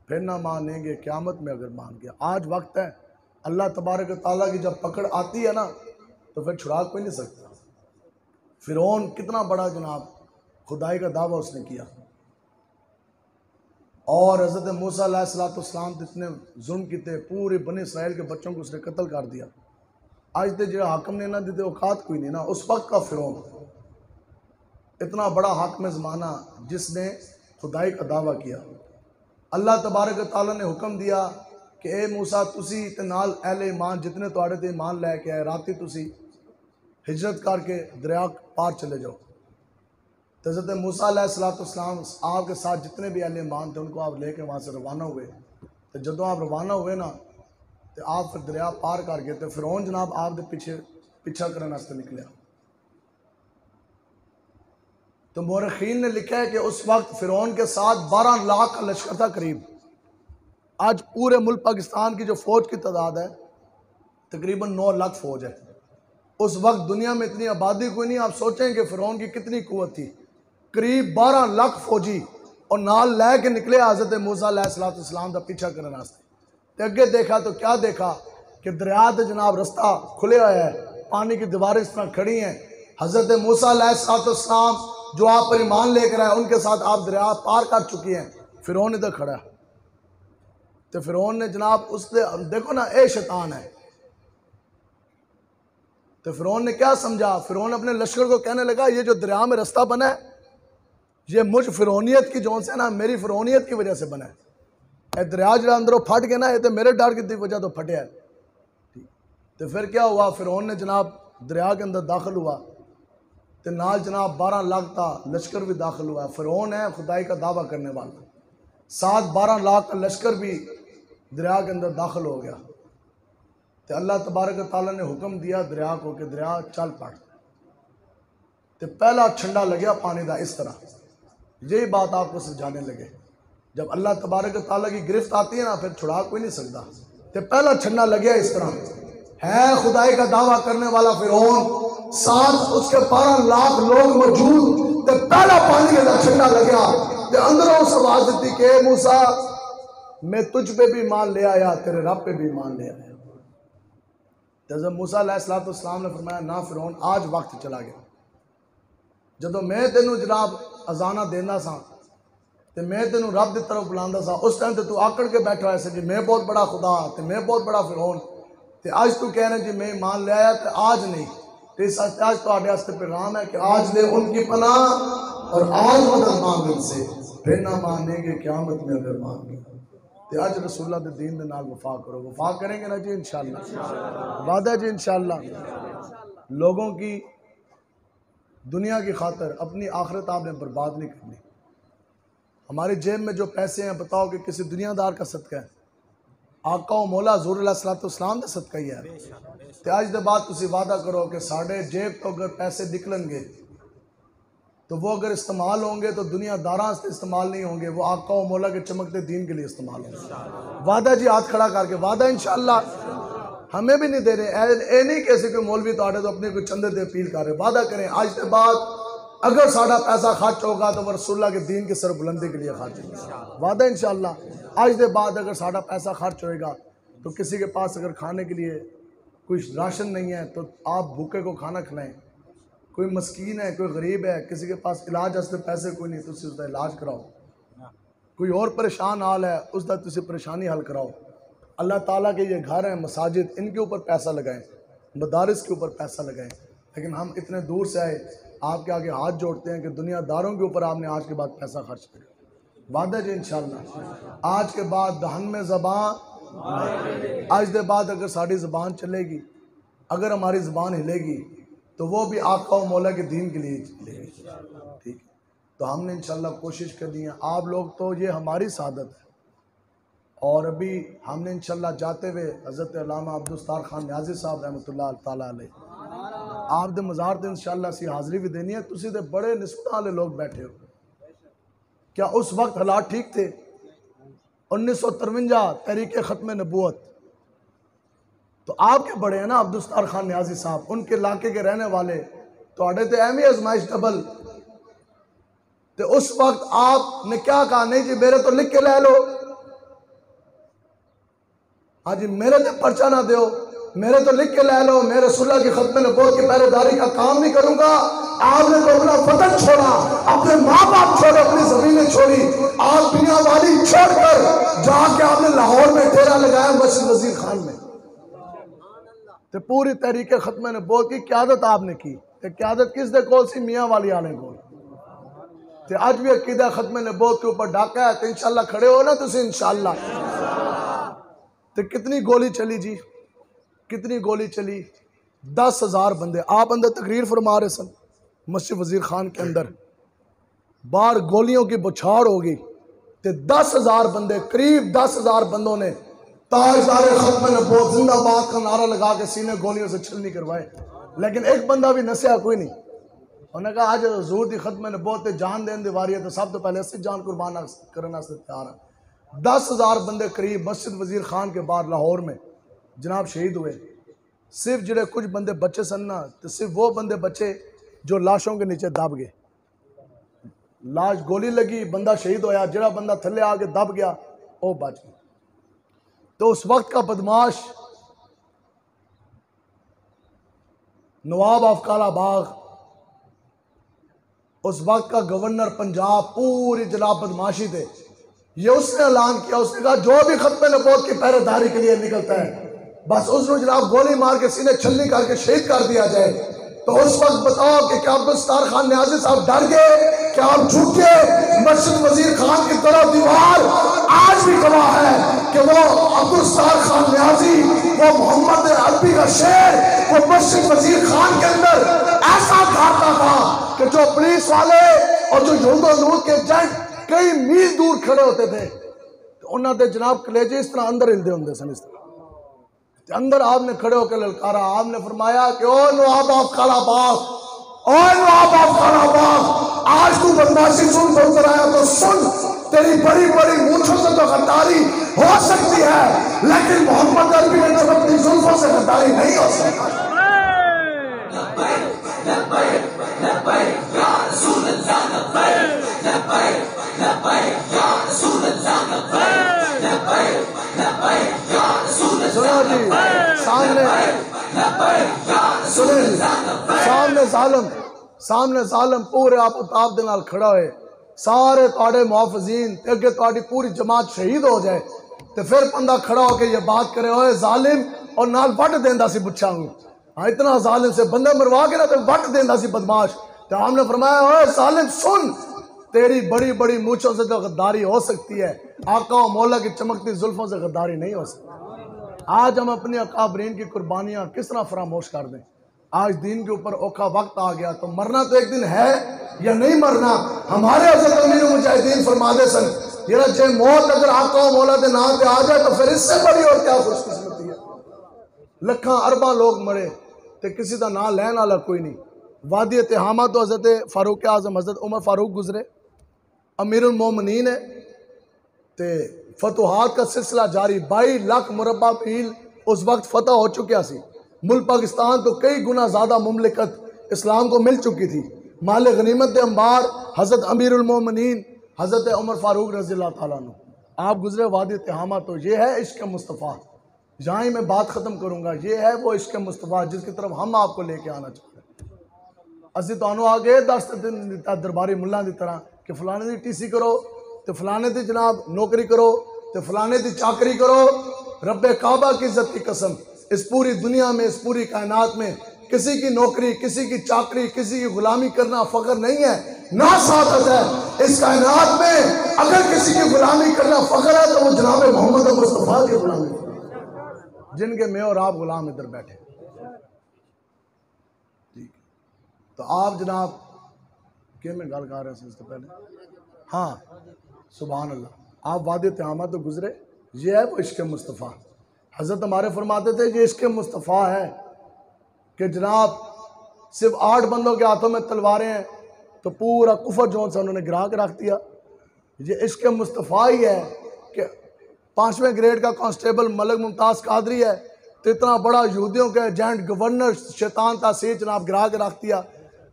Speaker 1: फिर ना मानेंगे क़यामत में अगर मान गया। आज वक्त है, अल्लाह तबारक ताला की जब पकड़ आती है ना तो फिर छुड़ा कोई नहीं सकता। फिरौन कितना बड़ा जनाब खुदाई का दावा उसने किया, और हज़रत मूसा अलैहिस्सलाम जितने जुल्म किए, पूरे बने इसराइल के बच्चों को उसने कत्ल कर दिया। आज तो जो हाकम ने ना दी औकात कोई नहीं ना, उस वक्त का फिरौन इतना बड़ा हाकिम ज़माना जिसने खुदाई का दावा किया। अल्लाह तबारक ताला ने हुक्म दिया कि ए मूसा तुसी ते नाल अहले ईमान जितने तुहाडे ते ईमान लैके आए, राती तुसी हिजरत करके दरिया पार चले जाओ। तो हज़रत मूसा अलैहिस्सलाम आपके साथ जितने भी अहले ईमान थे उनको आप लेके वहाँ से रवाना हुए। तो जदों आप रवाना हुए ना तो आप फिर दरिया पार कर गए, तो फिरौन जनाब आप दे पीछा करने वास्ते निकलिया। तो मौरखीन ने लिखा है कि उस वक्त फिरौन के साथ 12 लाख का लश्कर था करीब। आज पूरे मुल्क पाकिस्तान की जो फौज की तादाद है तकरीबन 9 लाख फौज है। उस वक्त दुनिया में इतनी आबादी कोई नहीं। आप सोचें कि फिरौन की कितनी कुव्वत थी, करीब 12 लाख फौजी और नाल लै के निकले हज़रत मूसा अलैहिस्सलाम का पीछा करने वास्ते। तो अगे देखा तो क्या देखा कि दरिया के जनाब रास्ता खुले हुआ है, पानी की दीवारें इस तरह खड़ी हैं। हज़रत मूसा अलैहिस्सलाम जो आप पर ईमान लेकर आए उनके साथ आप दरिया पार कर चुकी हैं, फिरौन इधर खड़ा है। तो फिरौन ने जनाब उसने देखो ना, ए शैतान है। तो फिरौन ने क्या समझा, फिरौन अपने लश्कर को कहने लगा ये जो दरिया में रास्ता बना है ये मुझ फिरौनियत की जोन से ना, मेरी फिरौनियत की वजह से बना है। ए दरिया जो अंदरों फट गया ना, ये तो मेरे डर की वजह तो फटे है। तो फिर क्या हुआ, फिरौन ने जनाब दरिया के अंदर दाखिल हुआ तो नाल जनाब 12 लाख का लश्कर भी दाखिल हुआ। फिरौन है खुदाई का दावा करने वाला, साथ 12 लाख का लश्कर भी दरिया के अंदर दाखिल हो गया। तो अल्लाह तबारक ताला ने हुक्म दिया दरिया को कि दरिया चल पड़। तो पहला छंडा लगे पानी का इस तरह। यही बात आपको समझाने लगे, जब अल्लाह तबारक ताला की गिरफ्त आती है ना फिर छुड़ा कोई नहीं सकता। तो पहला छंडा लगे इस तरह है, खुदाई का दावा करने वाला फिरौन, साथ उसके 12 लाख लोग मौजूद। तो पहला पानी का छंडा लगा तो अंदरों से आवाज दी कि मूसा मैं तुझ पे भी ईमान ले आया, तेरे रब पे भी ईमान ले आया। तो जब मूसा अलैहिस्सलाम ने फरमाया ना फिरौन आज वक्त चला गया, जदों मैं तेनू जनाब अजाना देना सा तो मैं तेनू रब की तरफ बुलांदा सा, उस टाइम तो तू आकड़ के बैठा है जी मैं बहुत बड़ा खुदा तो मैं बहुत बड़ा फिरौन। तो आज तू कह रहे जी मैं ईमान ले आया तो आज नहीं। तो इस आज तो पैगाम है कि आज ले उनकी पनाह और आज मदद मांग इनसे, फिर ना मानेंगे क़यामत में अगर मान गए। तो आज रसूलुल्लाह के दीन के नाल वफा करो, वफा करेंगे ना जी इंशाअल्लाह, वादा जी इंशाअल्लाह। लोगों की दुनिया की खातर अपनी आखिरत आपने बर्बाद नहीं करनी। हमारी जेब में जो पैसे हैं बताओ कि किसी दुनियादार का सदका है, आका व मौला हुज़ूर अलैहिस्सलाम का सदका ही है। तो आज के बाद तुसी वादा करो कि साढ़े जेब तो अगर पैसे निकलेंगे तो वो अगर इस्तेमाल होंगे तो दुनियादारां से इस्तेमाल नहीं होंगे, वो आका व मौला के चमकते दीन के लिए इस्तेमाल होंगे। वादा जी हाथ खड़ा करके वादा इंशाअल्लाह। हमें भी नहीं दे रहे, ए नहीं कैसे कोई मौलवी तो अपने कोई चंदे से अपील कर रहे। वादा करें आज के बाद अगर साढ़ा पैसा खर्च होगा तो वह रसूलुल्लाह के दीन की सरबुलंदी के लिए खर्च होगा। वादा इंशाअल्लाह। आज के बाद अगर साढ़ा पैसा खर्च होएगा तो किसी के पास अगर खाने के लिए कोई राशन नहीं है तो आप भूखे को खाना खिलाएं। कोई मस्कीन है, कोई गरीब है, किसी के पास इलाज वास्ते पैसे कोई नहीं, तो उसका इलाज कराओ। कोई और परेशान हाल है उसका तुसी परेशानी हल कराओ। अल्लाह ताला के ये घर हैं, मसाजिद, इनके ऊपर पैसा लगाएं, मदारिस के ऊपर पैसा लगाएं। लेकिन हम इतने दूर से आए, आपके आगे हाथ जोड़ते हैं कि दुनियादारों के ऊपर आपने आज के बाद पैसा खर्च करें। वादा जी इंशाअल्लाह आज के बाद दहन में ज़बान, आज के बाद अगर साड़ी ज़बान चलेगी, अगर हमारी ज़बान हिलेगी तो वो भी आका और मौला के दीन के लिए चलेगी। ठीक है, तो हमने इंशाअल्लाह कोशिश करनी है। आप लोग तो ये हमारी सादत है, और अभी हमने इंशाअल्लाह जाते हुए हज़रत अल्लामा अब्दुस्तार खान न्याज़ी साहब रहमतुल्लाह ताला अलैह आप दे मज़ार ते इंशाअल्लाह सी हाज़री भी देनी है। तुसी ते बड़े निस्बत वाले लोग बैठे हो, क्या उस वक्त हालात ठीक थे? 1953 तहरीक ख़त्म नबूवत, तो आपके बड़े हैं ना अब्दुस्तार खान न्याज़ी साहब, उनके इलाके के रहने वाले, तो आड़े तो एम ही आजमाइश डबल। तो उस वक्त आपने क्या कहा? नहीं जी मेरे तो लिख के ले लो, हाँ जी मेरे तो पर्चा ना दो, मेरे तो लिख के ले लो, मैं रसूलुल्लाह की खत्म नबूवत की पहरेदारी का काम नहीं करूंगा। आपने तो अपना वतन छोड़ा, अपने माँ बाप छोड़े, अपनी जमीनें छोड़ी, आप दुनिया वाली छोड़कर जाके आपने लाहौर में डेरा लगाया मस्जिद वजीर खान में। तो पूरी तहरीक खत्म नबूवत की क़यादत आपने की। तो क़यादत किस दे कोल सी? मियाँ वाली आने कोल। तो आज भी अकीदा खत्म नबूवत के ऊपर डाका है। तो इंशाअल्लाह खड़े हो ना तुसी इंशाअल्लाह। तो कितनी गोली चली जी, कितनी गोली चली? 10,000 बंदे आप अंदर तकरीर फरमा रहे सन मस्जिद वजीर खान के अंदर, बाहर गोलियों की बौछार होगी। तो 10,000 बंदे, करीब 10,000 बंदों ने ताजदार खत्म नबूवत जिंदाबाद का नारा लगा के सीने गोलियों से छलनी करवाए, लेकिन एक बंदा भी नसिया कोई नहीं। उन्होंने कहा आज हुजूर दी खत्म नबूवत जान देन दी वारी है, तो सब तो पहले असि जान कुर्बान करना से तैयार है। 10,000 बंदे करीब मस्जिद वजीर खान के बाहर लाहौर में जनाब शहीद हुए। सिर्फ जिहड़े कुछ बंदे बचे सन ना, तो सिर्फ वो बंदे बचे जो लाशों के नीचे दब गए। लाश गोली लगी, बंदा शहीद होया, जिहड़ा बंदा थल्ले आके दब गया वो बच गया। तो उस वक्त का बदमाश नवाब ऑफ कालाबाग, उस वक्त का गवर्नर पंजाब, पूरी जनाब बदमाशी थे। ये उसने ऐलान किया, उसने कहा जो भी खत्म नबूवत की पहरेदारी के लिए निकलता है बस उसको जनाब गोली मार के सीने छलनी करके शहीद कर दिया जाए। तो उस वक्त बताओ कि क्या अब्दुस्तार खान न्याज़ी साहब डर गए? क्या आप झुके? मस्जिद वजीर खान की तरफ दीवार आज भी गवाह है कि वो अब्दुस्तार खान न्याज़ी, वो मोहम्मद अरबी का शेर, वो मस्जिद वजीर खान के अंदर ऐसा घाटा था कि जो पुलिस वाले और जो यूदो के एजेंट कई मील दूर खड़े होते थे, तो उन्होंने जनाब कलेजे इस तरह अंदर हिलते होंगे सन। इस तरह अंदर आपने खड़े होकर ललकारा, आपने फरमाया कि ओ नवाब ऑफ कालाबाग, ओ नवाब ऑफ कालाबाग, आज तू बदमाशी सुन कर आया तो सुन, तेरी बड़ी बड़ी मूंछों से तो गद्दारी हो सकती है, लेकिन मोहम्मद अरबी ने अपनी जुल्फों से गद्दारी नहीं हो सकती। सुनो जी, सामने जालिम पूरे आप उताब दे नाल खड़ा है, सारे तुहाडे मुआफिजीन ते अगे तुहाडी पूरी जमात शहीद हो जाए, तो फिर बंदा खड़ा होकर ये बात करे ओए जालिम, और नाल वट देंदा सी बुच्छा हूं। हाँ, इतना जालिम से बंदा मरवा के ना तो वट देंदा सी बदमाश। तो हमने फरमाया ओए जालिम सुन, तेरी बड़ी बड़ी मूंछों से तो गद्दारी हो सकती है, आका और मौला की चमकती जुल्फों से गद्दारी नहीं हो सकती। आज हम अपने अकाबरीन की कुर्बानियां किस तरह फरामोश कर दें? आज दीन के ऊपर औखा वक्त आ गया, तो मरना तो एक दिन है या नहीं मरना। हमारे हज़रत अमीर मुजाहिदीन फरमाते सन, ये जे मौत अगर आका और मौला के नाम पे आ जाए तो फिर इससे बड़ी और क्या खुशकिस्मती है। लखा अरबा लोग मरे तो किसी का नाम लैन वाला कोई नहीं। वादी तिहामा तो हज़रत फारूक आज़म हज़रत उमर फारूक गुजरे, अमीरुल मोमिनीन है, तो फतुहात का सिलसिला जारी। 22 लाख मुरबा मील उस वक्त फतह हो चुका सी। मुल्क पाकिस्तान तो कई गुना ज़्यादा मुमलिकत इस्लाम को मिल चुकी थी। माल गनीमत दे अंबार हज़रत अमीरुल मोमिनीन हज़रत उमर फारूक रज़ी अल्लाह ताला अन्हु आप गुजरे वादी तिहामा। तो ये है इश्क मुस्तफ़ा, यहाँ ही मैं बात ख़त्म करूँगा। ये है वो इश्क मुस्तफ़ा जिसकी तरफ हम आपको लेके आना चाहते हैं। असी तो आगे दस दिन दरबारी मुल्ला की तरह कि फलाने की TC करो, तो फलाने की जनाब नौकरी करो, तो फलाने की चाकरी करो। रब्बे काबा की इज्जत की कसम, इस पूरी दुनिया में, इस पूरी कायनात में किसी की नौकरी, किसी की चाकरी, किसी की गुलामी करना फख्र नहीं है, ना सादत है। इस कायनात में अगर किसी की गुलामी करना फख्र है तो वो जनाब मोहम्मद मुस्तफ़ा की गुलामी, जिनके मैं और आप गुलाम इधर बैठे। ठीक, तो आप जनाब क्या मैं गल कर रहे हैं इससे पहले, हाँ सुभान अल्लाह, आप वादे तयामा तो गुजरे, ये है वो इश्क मुस्तफ़ा। हज़रत हमारे फरमाते थे ये इश्क मुस्तफ़ा है कि जनाब सिर्फ 8 बंदों के हाथों में तलवारें हैं तो पूरा कुफर जोन से उन्होंने गिरा के रख दिया। ये इश्क मुस्तफ़ा ही है कि 5वें ग्रेड का कांस्टेबल मलिक मुमताज़ कादरी है तो इतना बड़ा यहूदियों के एजेंट गवर्नर शैतान तासीर जनाब गिरा के रख दिया।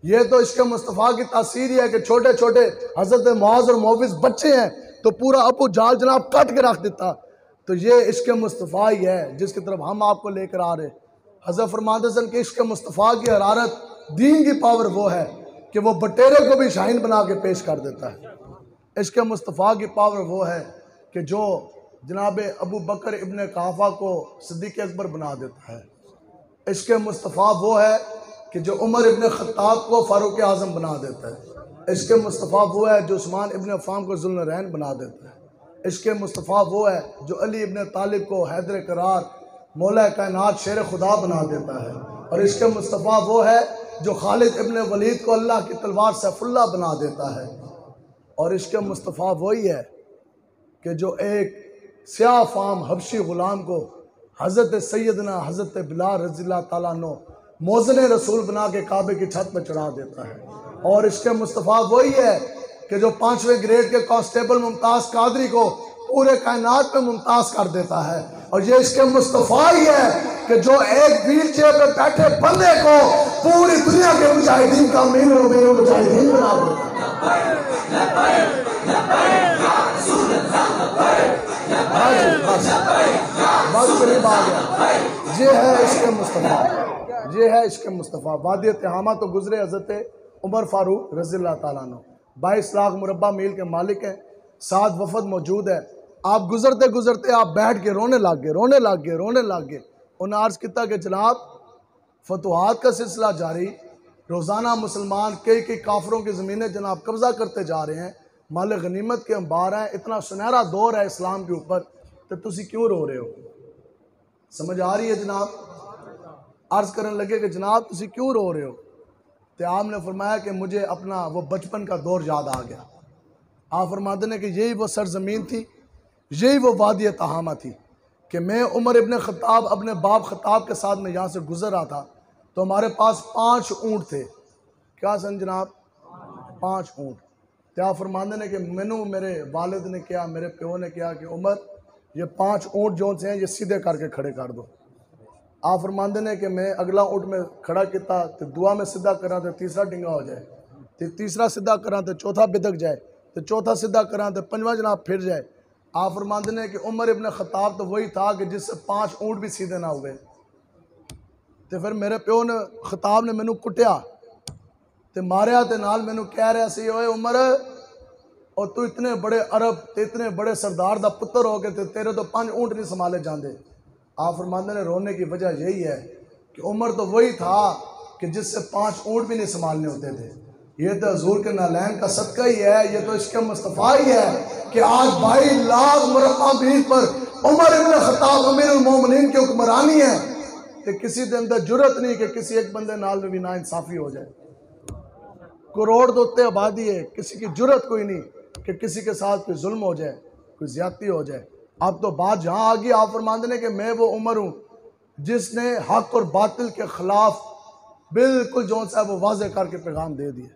Speaker 1: ये तो इश्क मुस्तफ़ा की तासीर ही है कि छोटे छोटे हज़रत मुआज़ और मोविस बच्चे हैं तो पूरा अबू जाल जनाब काट के रख देता। तो ये इश्क मुस्तफ़ा ही है जिसकी तरफ हम आपको लेकर आ रहे। हज़रत फरमाते सन कि इश्क मुस्तफ़ा की हरारत, दीन की पावर वो है कि वो बटेरे को भी शाहीन बना के पेश कर देता है। इश्क मुस्तफ़ा की पावर वो है कि जो जनाब अबू बकर इब्ने काफ़ा को सिद्दीक़ अकबर बना देता है। इश्क मुस्तफ़ा वो है कि जो उमर इब्ने ख़त्ताब को फ़ारूक आज़म बना देता है। इश्क मुस्तफ़ा वो है जो उस्मान इब्ने अफ़्फ़ान को ज़ुल्नुरैन बना देता है। इश्क मुस्तफ़ा वो है जो अली इब्ने तालिब को हैदर करार मौला कायनात शेर खुदा बना देता है। और इश्क मुस्तफ़ा वो है जो खालिद इब्ने वलीद को अल्लाह की तलवार सैफुल्लाह बना देता है। और इश्क मुस्तफ़ा वही है कि जो एक स्याह फाम हबशी ग़ुलाम को हज़रत सैयदना हज़रत बिलाल रज़ियल्लाहु ताला अन्हु मोज़न रसूल बना के काबे की छत पर चढ़ा देता है। और इश्क मुस्तफ़ा वही है कि जो 5वें ग्रेड के कांस्टेबल मुमताज़ कादरी को पूरे कायनात में मुमताज़ कर देता है। और ये इश्क मुस्तफ़ा ही है कि जो एक व्हील चेयर पर बैठे बंदे को पूरी दुनिया के मुजाहिदीन का अमीर मुजाहिदीन बना देता है। बस करीब आ गया। ये है इश्क मुस्तफ़ा, ये है इश्क मुस्तफ़ा। वादी तिहामा तो गुजरे हज़रत उमर फारूक रज़ियल्लाहु ताला अन्हु 22 लाख मुरब्बा मील के मालिक हैं, साथ वफद मौजूद है। आप गुजरते गुजरते आप बैठ के रोने लग गए, रोने लग गए, रोने लग गए। उन्हें अर्ज़ किया कि जनाब फतुहात का सिलसिला जारी, रोज़ाना मुसलमान कई कई काफरों की ज़मीनें जनाब कब्ज़ा करते जा रहे हैं, माल गनीमत के अंबार हैं, इतना सुनहरा दौर है इस्लाम के ऊपर, तो तुसी क्यों रो रहे हो? समझ आ रही है जनाब? अर्ज़ करने लगे कि जनाब तुसी क्यों रो रहे हो? तो आपने फरमाया कि मुझे अपना वो बचपन का दौर याद आ गया। आप फरमाते हैं कि यही वो सरजमीन थी, यही वो वादी तहामा थी कि मैं उमर इब्ने ख़त्ताब अपने बाप ख़त्ताब के साथ में यहाँ से गुजर रहा था तो हमारे पास 5 ऊँट थे। क्या सन जनाब? 5 ऊँट। तो आप फरमाते हैं कि मैनू मेरे वालिद ने किया, मेरे प्यो ने किया कि उमर ये 5 ऊँट जो से हैं ये सीधे करके खड़े कर दो। आप फरमाते हैं कि मैं अगला ऊँट में खड़ा किया तो दुआ में सीधा करा तो तीसरा डिंगा हो जाए, तो तीसरा सीधा करा तो चौथा बिदक जाए, तो चौथा सीधा करा तो 5वां जनाब फिर जाए। आप फरमाते हैं कि उमर इब्ने ख़त्ताब तो वही था कि जिससे 5 ऊँट भी सीधे ना हुए। तो फिर मेरे प्यो ने ख़त्ताब ने मैनू कुटिया तो मारिया तो नाल मैनू कह रहा सी, ओए उमर और तू इतने बड़े अरब ते इतने बड़े सरदार का पुत्र हो गए तेरे तो 5 ऊँट नहीं संभाले जाते। आप फरमाते ने रोने की वजह यही है कि उमर तो वही था कि जिससे 5 ऊँट भी नहीं संभालने होते थे। ये तो हजूर के नालैन का सदका ही है, ये तो इश्क मुस्तफ़ा ही है कि आज 22 लाख मुरब्बा मील पर उमर इब्ने ख़त्ताब अमीरुल मोमिनीन की हुक्मरानी है तो किसी के अंदर जुर्रत नहीं कि किसी एक बंदे नाल में भी ना इंसाफी हो जाए। करोड़ तो उत्ते आबादी है, किसी की जुर्रत कोई नहीं कि किसी के साथ कोई जुल्म हो जाए, कोई ज्यादती हो जाए। अब तो बात जहाँ आ गई, आप फरमाते हैं कि मैं वो उमर हूँ जिसने हक और बातिल के खिलाफ बिल्कुल जो सा वो वाजे करके पैगाम दे दिया।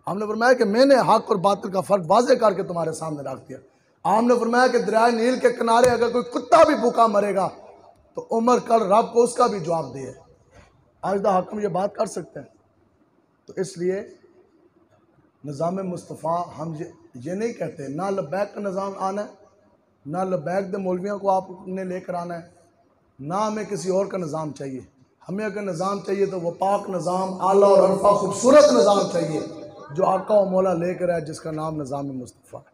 Speaker 1: हमने फरमाया कि मैंने हक और बातिल का फ़र्क वाजे करके तुम्हारे सामने रख दिया। हमने फरमाया कि दरिया नील के किनारे अगर कोई कुत्ता भी भूखा मरेगा तो उमर कल रब को उसका भी जवाब दिए। आज दा हकम ये बात कर सकते हैं। तो इसलिए निज़ाम मुस्तफ़ा हम ये नहीं कहते ना लब्बैक का निज़ाम आना है, ना लब्बैक दे मौलवियों को आपने लेकर आना है, ना हमें किसी और का निज़ाम चाहिए। हमें अगर निज़ाम चाहिए तो वो पाक निज़ाम, आला और अरफा खूबसूरत निज़ाम चाहिए जो आका व मौला लेकर है, जिसका नाम निज़ाम मुस्तफ़ा है।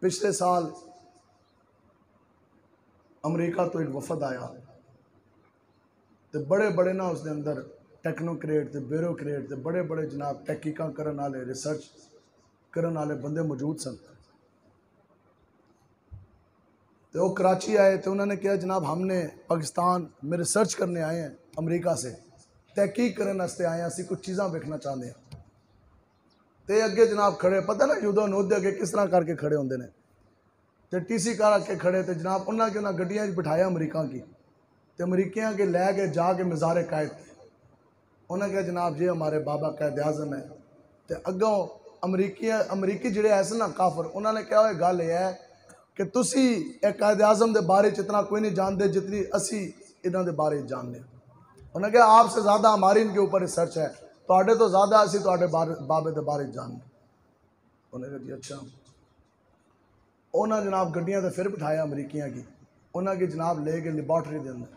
Speaker 1: पिछले साल अमेरिका तो एक वफद आया, तो बड़े बड़े ना उसके अंदर टैक्नोक्रेट, ब्यूरोक्रेट, बड़े बड़े जनाब तहकीकां करने वाले, रिसर्च करने वाले बंदे मौजूद सन। तो वो कराची आए तो उन्होंने कहा जनाब हमने पाकिस्तान में रिसर्च करने आए हैं, अमरीका से तहकीक करने वास्ते आए हैं, असं कुछ चीज़ा वेखना चाहते हैं। तो अगे जनाब खड़े, पता ना युद्धों नोद अगे किस तरह करके खड़े होंगे ने, तो TC कर के खड़े, तो जनाब उन्होंने उन्हें गड्डियां बिठाया अमरीका की, तो अमरीकियां के लैके जाके मज़ार कायद थे। उन्हें कहा जनाब ये हमारे बाबा कायद आज़म है। तो अगों अमरीकी जोड़े ऐसे ना काफर, उन्होंने कहा गल यह है कि तुसी एक कायद आज़म के बारे इतना कोई नहीं जानते जितनी असी इन्हों के बारे जानते। उन्हें कहा आपसे ज़्यादा हमारी इनके ऊपर रिसर्च है, थोड़े तो ज़्यादा असी थोड़े बाबे के बारे जानते। उन्हें कहा जी अच्छा। उन्हें जनाब गड्डियां तो फिर बिठाया अमरीकियां की, उन्हें की जनाब ले गए लेबॉर्ट्री के अंदर।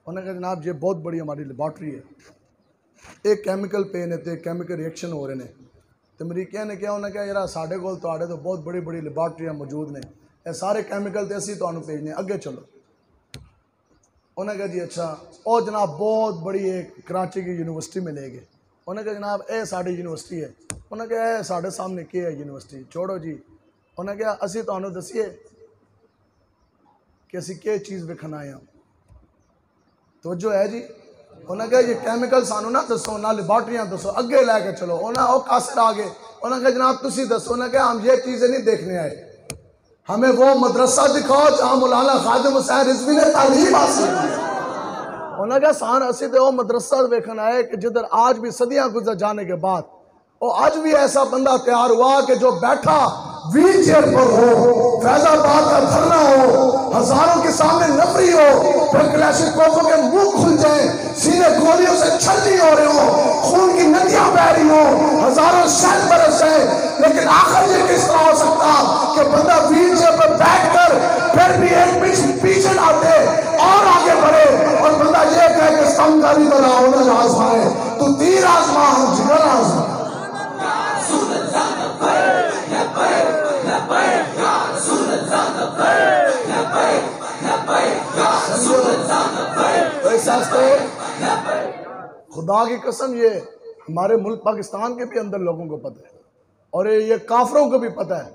Speaker 1: उन्हें कहा जनाब ये बहुत बड़ी हमारी लेबॉर्ट्री है, एक कैमिकल पे ने तो कैमिकल रिएक्शन हो रहे हैं। तो अमरीकिया ने कहा, उन्हें कहा यार साढ़े को तो बहुत बड़ी बड़ी लेबॉर्ट्रियाँ मौजूद ने, ये सारे कैमिकल तो असी तुहानू भेजने, अगे चलो। उन्हें कहा जी अच्छा। और जनाब बहुत बड़ी एक कराची की यूनिवर्सिटी में ले गए। उन्हें कहा जनाब ये साड़ी यूनिवर्सिटी है। उन्हें कहा यह साढ़े सामने क्या है यूनिवर्सिटी, छोड़ो जी। उन्हें कहा असी तुहानू दसीए कि असी क्या चीज़ वेखन आए हैं, तो जो है जी। उन्हें कहा ये केमिकल सानू ना दसो, ना लेबॉर्ट्रियाँ दसो, अगे लैके चलो। उन्हें वो कासिर आ गए। उन्हें कहा जनाब तुसी दसो। उन्हें कहा हम ये चीज़ें नहीं देखने आए, हमें वो मदरसा दिखाओ जहाँ मौलाना खादिम हुसैन रिजवी ने तालीम हासिल की। उन्हें कहा सान असी तो वो मदरसा वेखन आए कि जिधर आज भी सदियाँ गुजर जाने के बाद वो आज भी ऐसा बंदा तैयार हुआ कि जो बैठा व्हील चेयर पर हो, फैजाबाद का धरना हो, हजारों के सामने नफरी हो, फिर क्लैशिकों के मुंह खुल जाए, सीने गोलियों से छलनी हो रहे हो, खून की नदियां बह रही हो, हजारों शहर बरस है, लेकिन आखिर ये किस तरह हो सकता कि बंदा व्हील चेयर पर बैठकर फिर भी एक पीछे आते और आगे बढ़े और बंदा ये कहे कि समकारी तरह होना आजमाए, तो तीर आजमा हम जिगर आजमा। खुदा की कसम ये हमारे मुल्क पाकिस्तान के भी अंदर लोगों को पता है और ये काफरों को भी पता है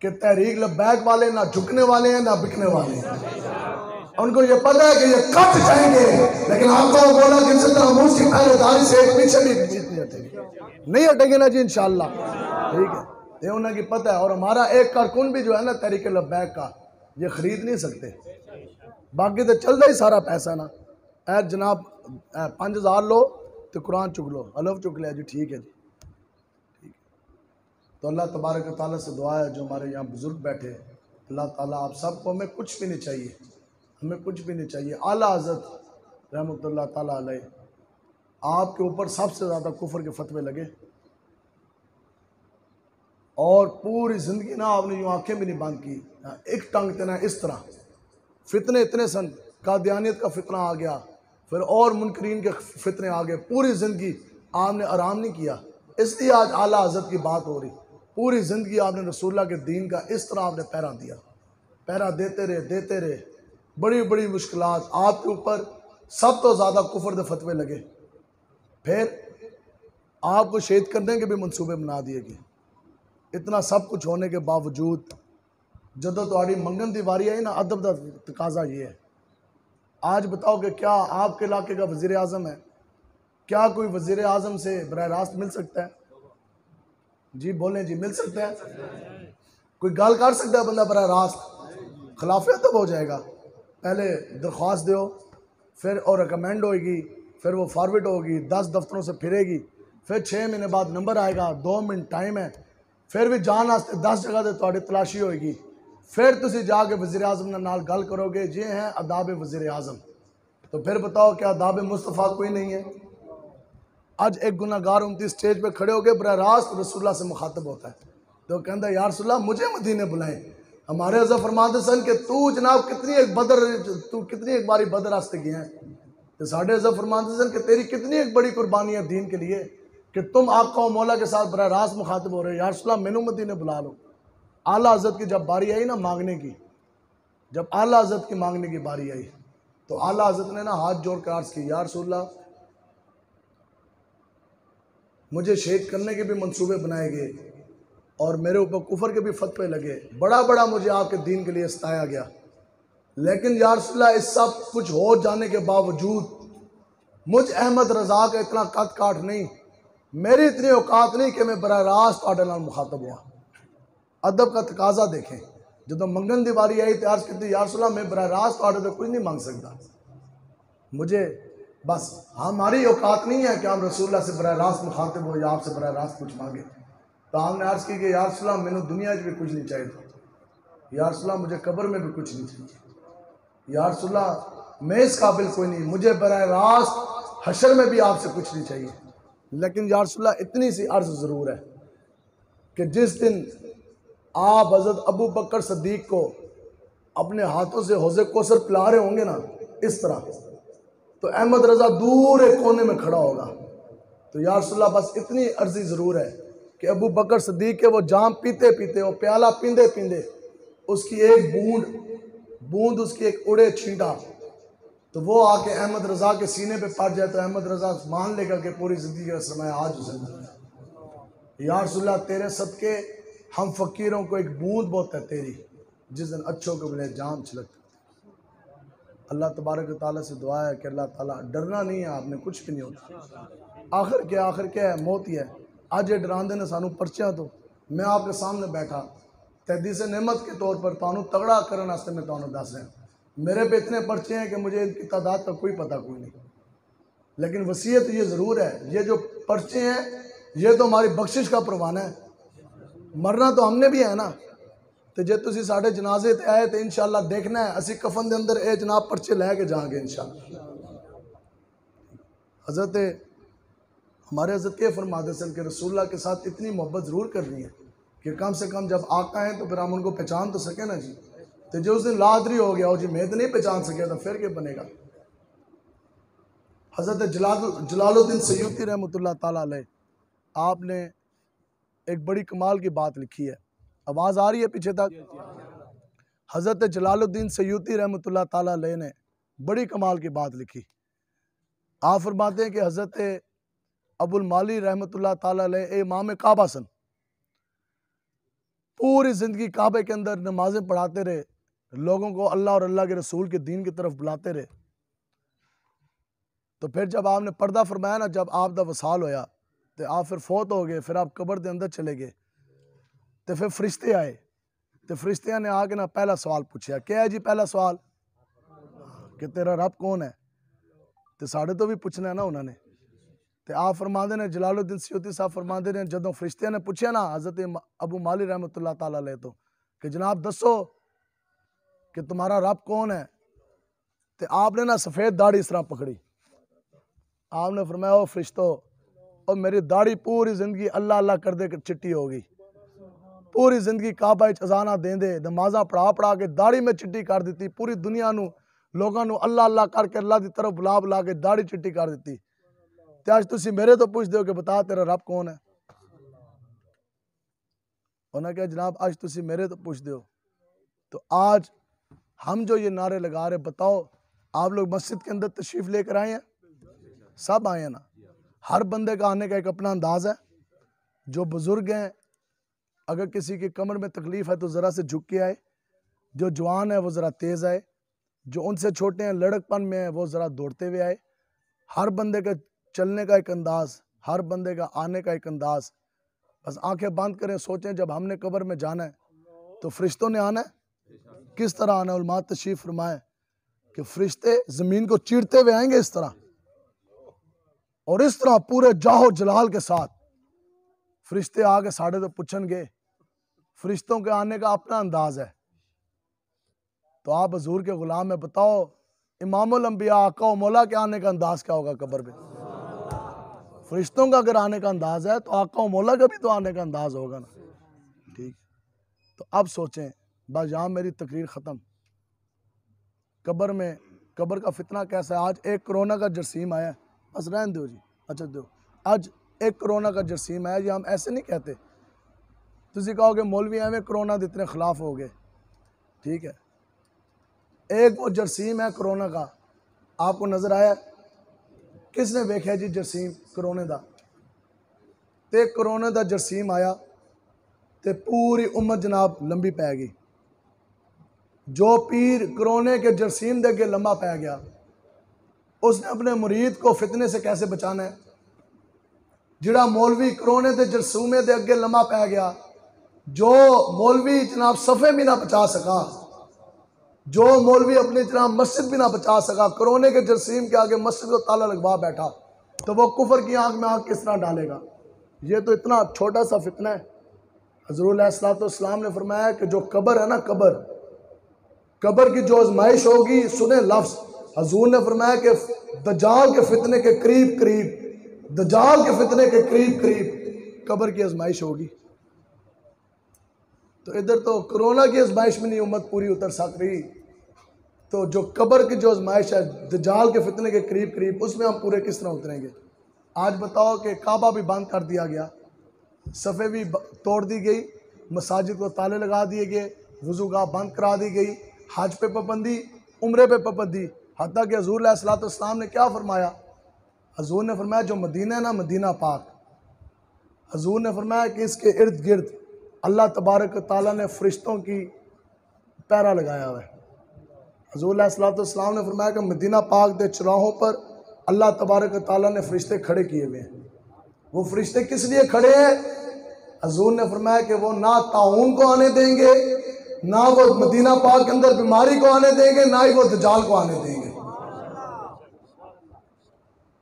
Speaker 1: कि तहरीक लब्बैक वाले ना झुकने वाले हैं ना बिकने वाले हैं। उनको ये पता है कि ये कट जाएंगे, लेकिन आपको बोला कि जिस तरह मुंह की पहरेदारी से एक पीछे भी नहीं हटेंगे ना जी इंशाल्लाह, ठीक है। ये उन्हें की पता है। और हमारा एक कारकुन भी जो है ना तहरीक लब्बैक का, ये खरीद नहीं सकते, बाकी तो चलता ही सारा पैसा ना। ऐ जनाब 5000 लो तो कुरान चुक लो, हलफ चुक लिया जी, ठीक है जी, ठीक है। तो अल्लाह तबारक ताला से दुआ है जो हमारे यहाँ बुजुर्ग बैठे, अल्लाह ताला आप सबको, हमें कुछ भी नहीं चाहिए, हमें कुछ भी नहीं चाहिए। आला हज़रत रहमतुल्लाह ताला अलैह, आपके ऊपर सबसे ज़्यादा कुफर के फतवे लगे और पूरी ज़िंदगी ना आपने यूँ आँखें भी नहीं बंद की, एक टंग तेना इस तरह फितने इतने सन, कादियानियत का फितना आ गया, फिर और मुनकरीन के फितने आ गए, पूरी ज़िंदगी आपने आराम नहीं किया। इसलिए आज आला हज़रत की बात हो रही, पूरी ज़िंदगी आपने रसूलुल्लाह के दीन का इस तरह आपने पहरा दिया, पहरा देते रहे, बड़ी बड़ी मुश्किलात आपके ऊपर, सब तो ज़्यादा कुफर दे फतवे लगे, फिर आपको शहीद करने के भी मंसूबे बना दिए गए। इतना सब कुछ होने के बावजूद जदों तुहाड़ी मंगन की वारी आई ना, अदब का तकाजा ये है। आज बताओ कि क्या आपके इलाके का वज़ीर आज़म है, क्या कोई वज़ीर आज़म से बराह रास्त मिल सकता है? जी बोलें जी, मिल सकता है? कोई गाल कर सकता है बंदा बराह रास्त? खिलाफ अदब हो जाएगा। पहले दरख्वास्त दो, फिर और रिकमेंड होगी, फिर वो फॉरवर्ड होगी, 10 दफ्तरों से फिरेगी, फिर 6 महीने बाद नंबर आएगा, 2 मिनट टाइम है, फिर भी जान वास्ते 10 जगह से थोड़ी तलाशी होगी, फिर तुसी जाके वज़ीर आज़म नाल गल करोगे, ये हैं अदाब वज़ीर आज़म। तो फिर बताओ क्या अदाब मुस्तफ़ा कोई नहीं है? आज एक गुनाहगार उमती स्टेज पे खड़े हो गए, बराह रास्त रसूलुल्लाह से मुखातब होता है, तो कहता है या रसूलुल्लाह मुझे मदीने बुलाएं। हमारे हज़रत फरमाते सन कि तू जनाब कितनी एक बारी बदर रास्ते गया है, तो साढ़े हज़रत फरमाते सन कि तेरी कितनी एक बड़ी कुर्बानी है दीन के लिए कि तुम आका और मौला के साथ बराह रास्त मुखातब हो रहे हो। या रसूलुल्लाह मैनू मदीने बुला लो। आला हज़रत की जब बारी आई ना मांगने की, जब आला हज़रत की मांगने की बारी आई तो आला हज़रत ने ना हाथ जोड़ कर अर्ज़ की, या रसूलल्लाह मुझे शहीद करने के भी मंसूबे बनाए गए और मेरे ऊपर कुफर के भी फतवे लगे, बड़ा बड़ा मुझे आपके दीन के लिए सताया गया, लेकिन या रसूलल्लाह इस सब कुछ हो जाने के बावजूद मुझ अहमद रज़ा का इतना कद काट नहीं, मेरी इतनी औकात नहीं कि मैं बराह रास्त आडे नाल मुखातब हुआ। अदब का तकाजा देखें, जो मंगन दी बारी आई तो अर्ज़ की, या रसूलल्लाह मैं बराह रास्त आडे तो कुछ नहीं मांग सकता, मुझे बस हमारी औकात नहीं है कि हम रसूलुल्लाह से बराह रास्त मुखातिब हो या आपसे बराह रास्त कुछ मांगे। तो हमने अर्ज़ की कि या रसूलल्लाह मैंने दुनिया में भी कुछ नहीं चाहिए, या रसूलल्लाह मुझे कब्र में भी कुछ नहीं चाहिए, या रसूलल्लाह मैं इस काबिल कोई नहीं, मुझे बराह रास्त हशर में भी आपसे कुछ नहीं चाहिए। लेकिन या रसूलल्लाह इतनी सी अर्ज़ ज़रूर है कि जिस दिन आप हज़रत अबू बकर सद्दीक को अपने हाथों से हौज़े कौसर पिला रहे होंगे ना इस तरह, तो अहमद रज़ा दूर एक कोने में खड़ा होगा। तो या रसूलल्लाह बस इतनी अर्जी ज़रूर है कि अबू बकर सद्दीक के वो जाम पीते पीते, वो प्याला पींदे पींदे उसकी एक बूंद उसकी एक उड़े छींटा, तो वो आके अहमद रज़ा के सीने पे पड़ जाए तो अहमद रज़ा मान लेगा कि पूरी ज़िंदगी का सरमाया आज उसे। या रसूलल्लाह तेरे सदके हम फ़कीरों को एक बूंद बहुत है तेरी, जिस दिन अच्छों के बले जाम छिलकते। अल्लाह तबारक व तआला से दुआ है कि अल्लाह ताला, डरना नहीं है आपने, कुछ भी नहीं होता, आखिर क्या है, मौत ही है। आज ये डरांदे ने सानू पर्चियां, तो मैं आपके सामने बैठा तहदीस नेमत के तौर पर तानू तगड़ा करने वास्ते मैं तानू दस रहा, मेरे पे इतने पर्चे हैं कि मुझे इनकी तादाद का कोई पता कोई नहीं, लेकिन वसीयत ये ज़रूर है, ये जो पर्चे हैं ये तो हमारी बख्शिश का परवाना है, मरना तो हमने भी है ना। तो जे तुसी साढ़े जनाजे ते आए तो इंशाअल्लाह देखना है असी कफन के अंदर ये जनाब पर्चे लैके जाएंगे इंशाअल्लाह। हमारे हज़रत ये फरमाते सन कि रसूलुल्लाह के साथ इतनी मोहब्बत ज़रूर करनी है कि कम से कम जब आका हैं तो फिर हम उनको पहचान तो सके ना जी। तो जो उस दिन लादरी हो गया हो जी, मैं तो नहीं पहचान सके तो फिर क्या बनेगा। हज़रत जलालुद्दीन सयूती रहमतुल्लाह ताला अलैह, आपने एक बड़ी कमाल की बात लिखी है, आवाज़ आ रही है पीछे तक। हज़रत जलालुद्दीन सयूती रहमतुल्लाह ताला अलैह ने बड़ी कमाल की बात लिखी। आप फरमाते हैं कि हज़रत अबुल माली रहमतुल्लाह ताला अलैह इमाम काबा सन, पूरी ज़िंदगी काबे के अंदर नमाजें पढ़ाते रहे, लोगों को अल्लाह और अल्लाह के रसूल के दीन की तरफ बुलाते रहे। तो फिर जब आपने पर्दा फरमाया ना, जब आप दा वसाल होया तो आप फिर फौत हो गए, फिर आप कब्र के अंदर चले गए, तो फिर फरिश्ते आए, तो फरिश्तियाँ ने आके ना पहला सवाल पूछा, क्या है जी पहला सवाल कि तेरा रब कौन है। तो साढ़े तो भी पूछना है ना उन्होंने। तो आप फरमाते ने जलालुद्दीन सयूती साहब फरमाते ने, जदों फरिश्तियाँ ने पूछा ना हज़रत अबू माली रहमतुल्लाह ताला अलैह तो कि जनाब दसो कि तुम्हारा रब कौन है, तो आपने ना सफ़ेद दाढ़ी इस तरह पकड़ी, आपने फरमाया ओ फरिश्तों, और मेरी दाढ़ी पूरी ज़िंदगी अल्लाह अल्लाह कर दे चिट्टी हो गई, पूरी ज़िंदगी काबा अजाना देंदे नमाजा पढ़ा के दाढ़ी में चिट्टी कर दी, पूरी दुनिया नू लोगों नू अल्लाह अल्लाह करके अल्लाह की तरफ बुला के दाढ़ी चिट्टी कर दी। तो आज तुसी मेरे तो पूछ दो कि बता तेरा रब कौन है। उन्होंने कहा जनाब आज तुसी मेरे तो पूछ दो। तो आज हम जो ये नारे लगा रहे, बताओ आप लोग मस्जिद के अंदर तशरीफ़ लेकर आए हैं, सब आए हैं ना। हर बंदे का आने का एक अपना अंदाज़ है। जो बुज़ुर्ग हैं अगर किसी की कमर में तकलीफ़ है तो ज़रा से झुक के आए, जो जवान है वो ज़रा तेज़ आए, जो उनसे छोटे हैं लड़कपन में है वो ज़रा दौड़ते हुए आए। हर बंदे का चलने का एक अंदाज़, हर बंदे का आने का एक अंदाज़। बस आंखें बंद करें, सोचें जब हमने कब्र में जाना है तो फरिश्तों ने आना है, किस तरह आना है। उलमा तशरीफ़ फरमाए कि फरिश्ते ज़मीन को चीरते हुए आएंगे इस तरह, और इस तरह पूरे जाहो जलाल के साथ फरिश्ते आके साढ़े तो पूछेंगे। फरिश्तों के आने का अपना अंदाज है। तो आप हजूर के गुलाम में बताओ इमामुल अंबिया आका मौला के आने का अंदाज क्या होगा कब्र में। फरिश्तों का अगर आने का अंदाज है तो आका मौला का भी तो आने का अंदाज होगा ना। ठीक, तो अब सोचें, बस यहाँ मेरी तकरीर ख़त्म। कब्र में कब्र का फितना कैसा है। आज एक कोरोना का जरसीम आया, बस रहने दो जी, अच्छा दो। आज एक कोरोना का जरसीम आया जी, हम ऐसे नहीं कहते। तुसी कहोगे मौलवी एवं कोरोना के इतने खिलाफ हो गए, ठीक है। एक वो जरसीम है कोरोना का आपको नज़र आया? किसने वेख्या जी जरसीम करोने का? तो करोने का जरसीम आया तो पूरी उम्मत जनाब लंबी पै गई। जो पीर करोने के जरसीम दे अगे लंबा पै गया, उसने अपने मुरीद को फितने से कैसे बचाना है? जिहड़ा मौलवी करोने के जरसूमे दे अगे लंबा पै गया, जो मौलवी जनाब सफ़े भी ना बचा सका, जो मौलवी अपनी जनाब मस्जिद भी ना बचा सका, करोने के जरसीम के आगे मस्जिद को ताला लगवा बैठा, तो वो कुफर की आंख में आंख किस तरह डालेगा? ये तो इतना छोटा सा फितना है। हज़रत अलैहिस्सलाम ने फरमाया कि जो कब्र है ना, कब्र की जो आजमाइश होगी, सुने लफ्ज़, हजूर ने फरमाया कि दज्जाल के फितने के करीब करीब, दज्जाल के फितने के करीब करीब कब्र की आजमाइश होगी। तो इधर तो कोरोना की आजमाइश में नहीं उम्मत पूरी उतर सक रही, तो जो कब्र की जो आजमाइश है दज्जाल के फितने के करीब करीब, उसमें हम पूरे किस तरह उतरेंगे? आज बताओ कि काबा भी बंद कर दिया गया, सफ़े भी तोड़ दी गई, मसाजिद को ताले लगा दिए गए, वज़ूगाह बंद करा दी गई, हज पे पाबंदी, उम्रे पे पाबंदी। हत्ता कि हज़ूर अलैहिस्सलाम ने क्या फरमाया? हजूर ने फरमाया जो मदीना है ना, मदीना पाक, हजूर ने फरमाया कि इसके इर्द गिर्द अल्लाह तबारक ताला ने फरिश्तों की पैरा लगाया हुआ है। हजूर अलैहिस्सलाम ने फरमाया कि मदीना पाक के चौराहों पर अल्लाह तबारक ताला ने फरिश्ते खड़े किए हुए हैं। वो फरिश्ते किस लिए खड़े हैं? हजूर ने फरमाया कि वो ना ताऊन को आने देंगे, ना वो मदीना पाक के अंदर बीमारी को आने देंगे, ना ही वो दज्जाल को आने देंगे।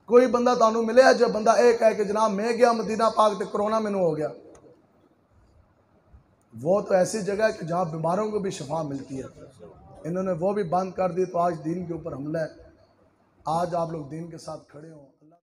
Speaker 1: कोई बंदा तानू मिले जो बंदा एक है कि जनाब मैं गया मदीना पाक तो कोरोना मैनू हो गया? वो तो ऐसी जगह है कि जहाँ बीमारों को भी शफा मिलती है। इन्होंने वो भी बंद कर दी, तो आज दीन के ऊपर हमला है। आज आप लोग दीन के साथ खड़े हों।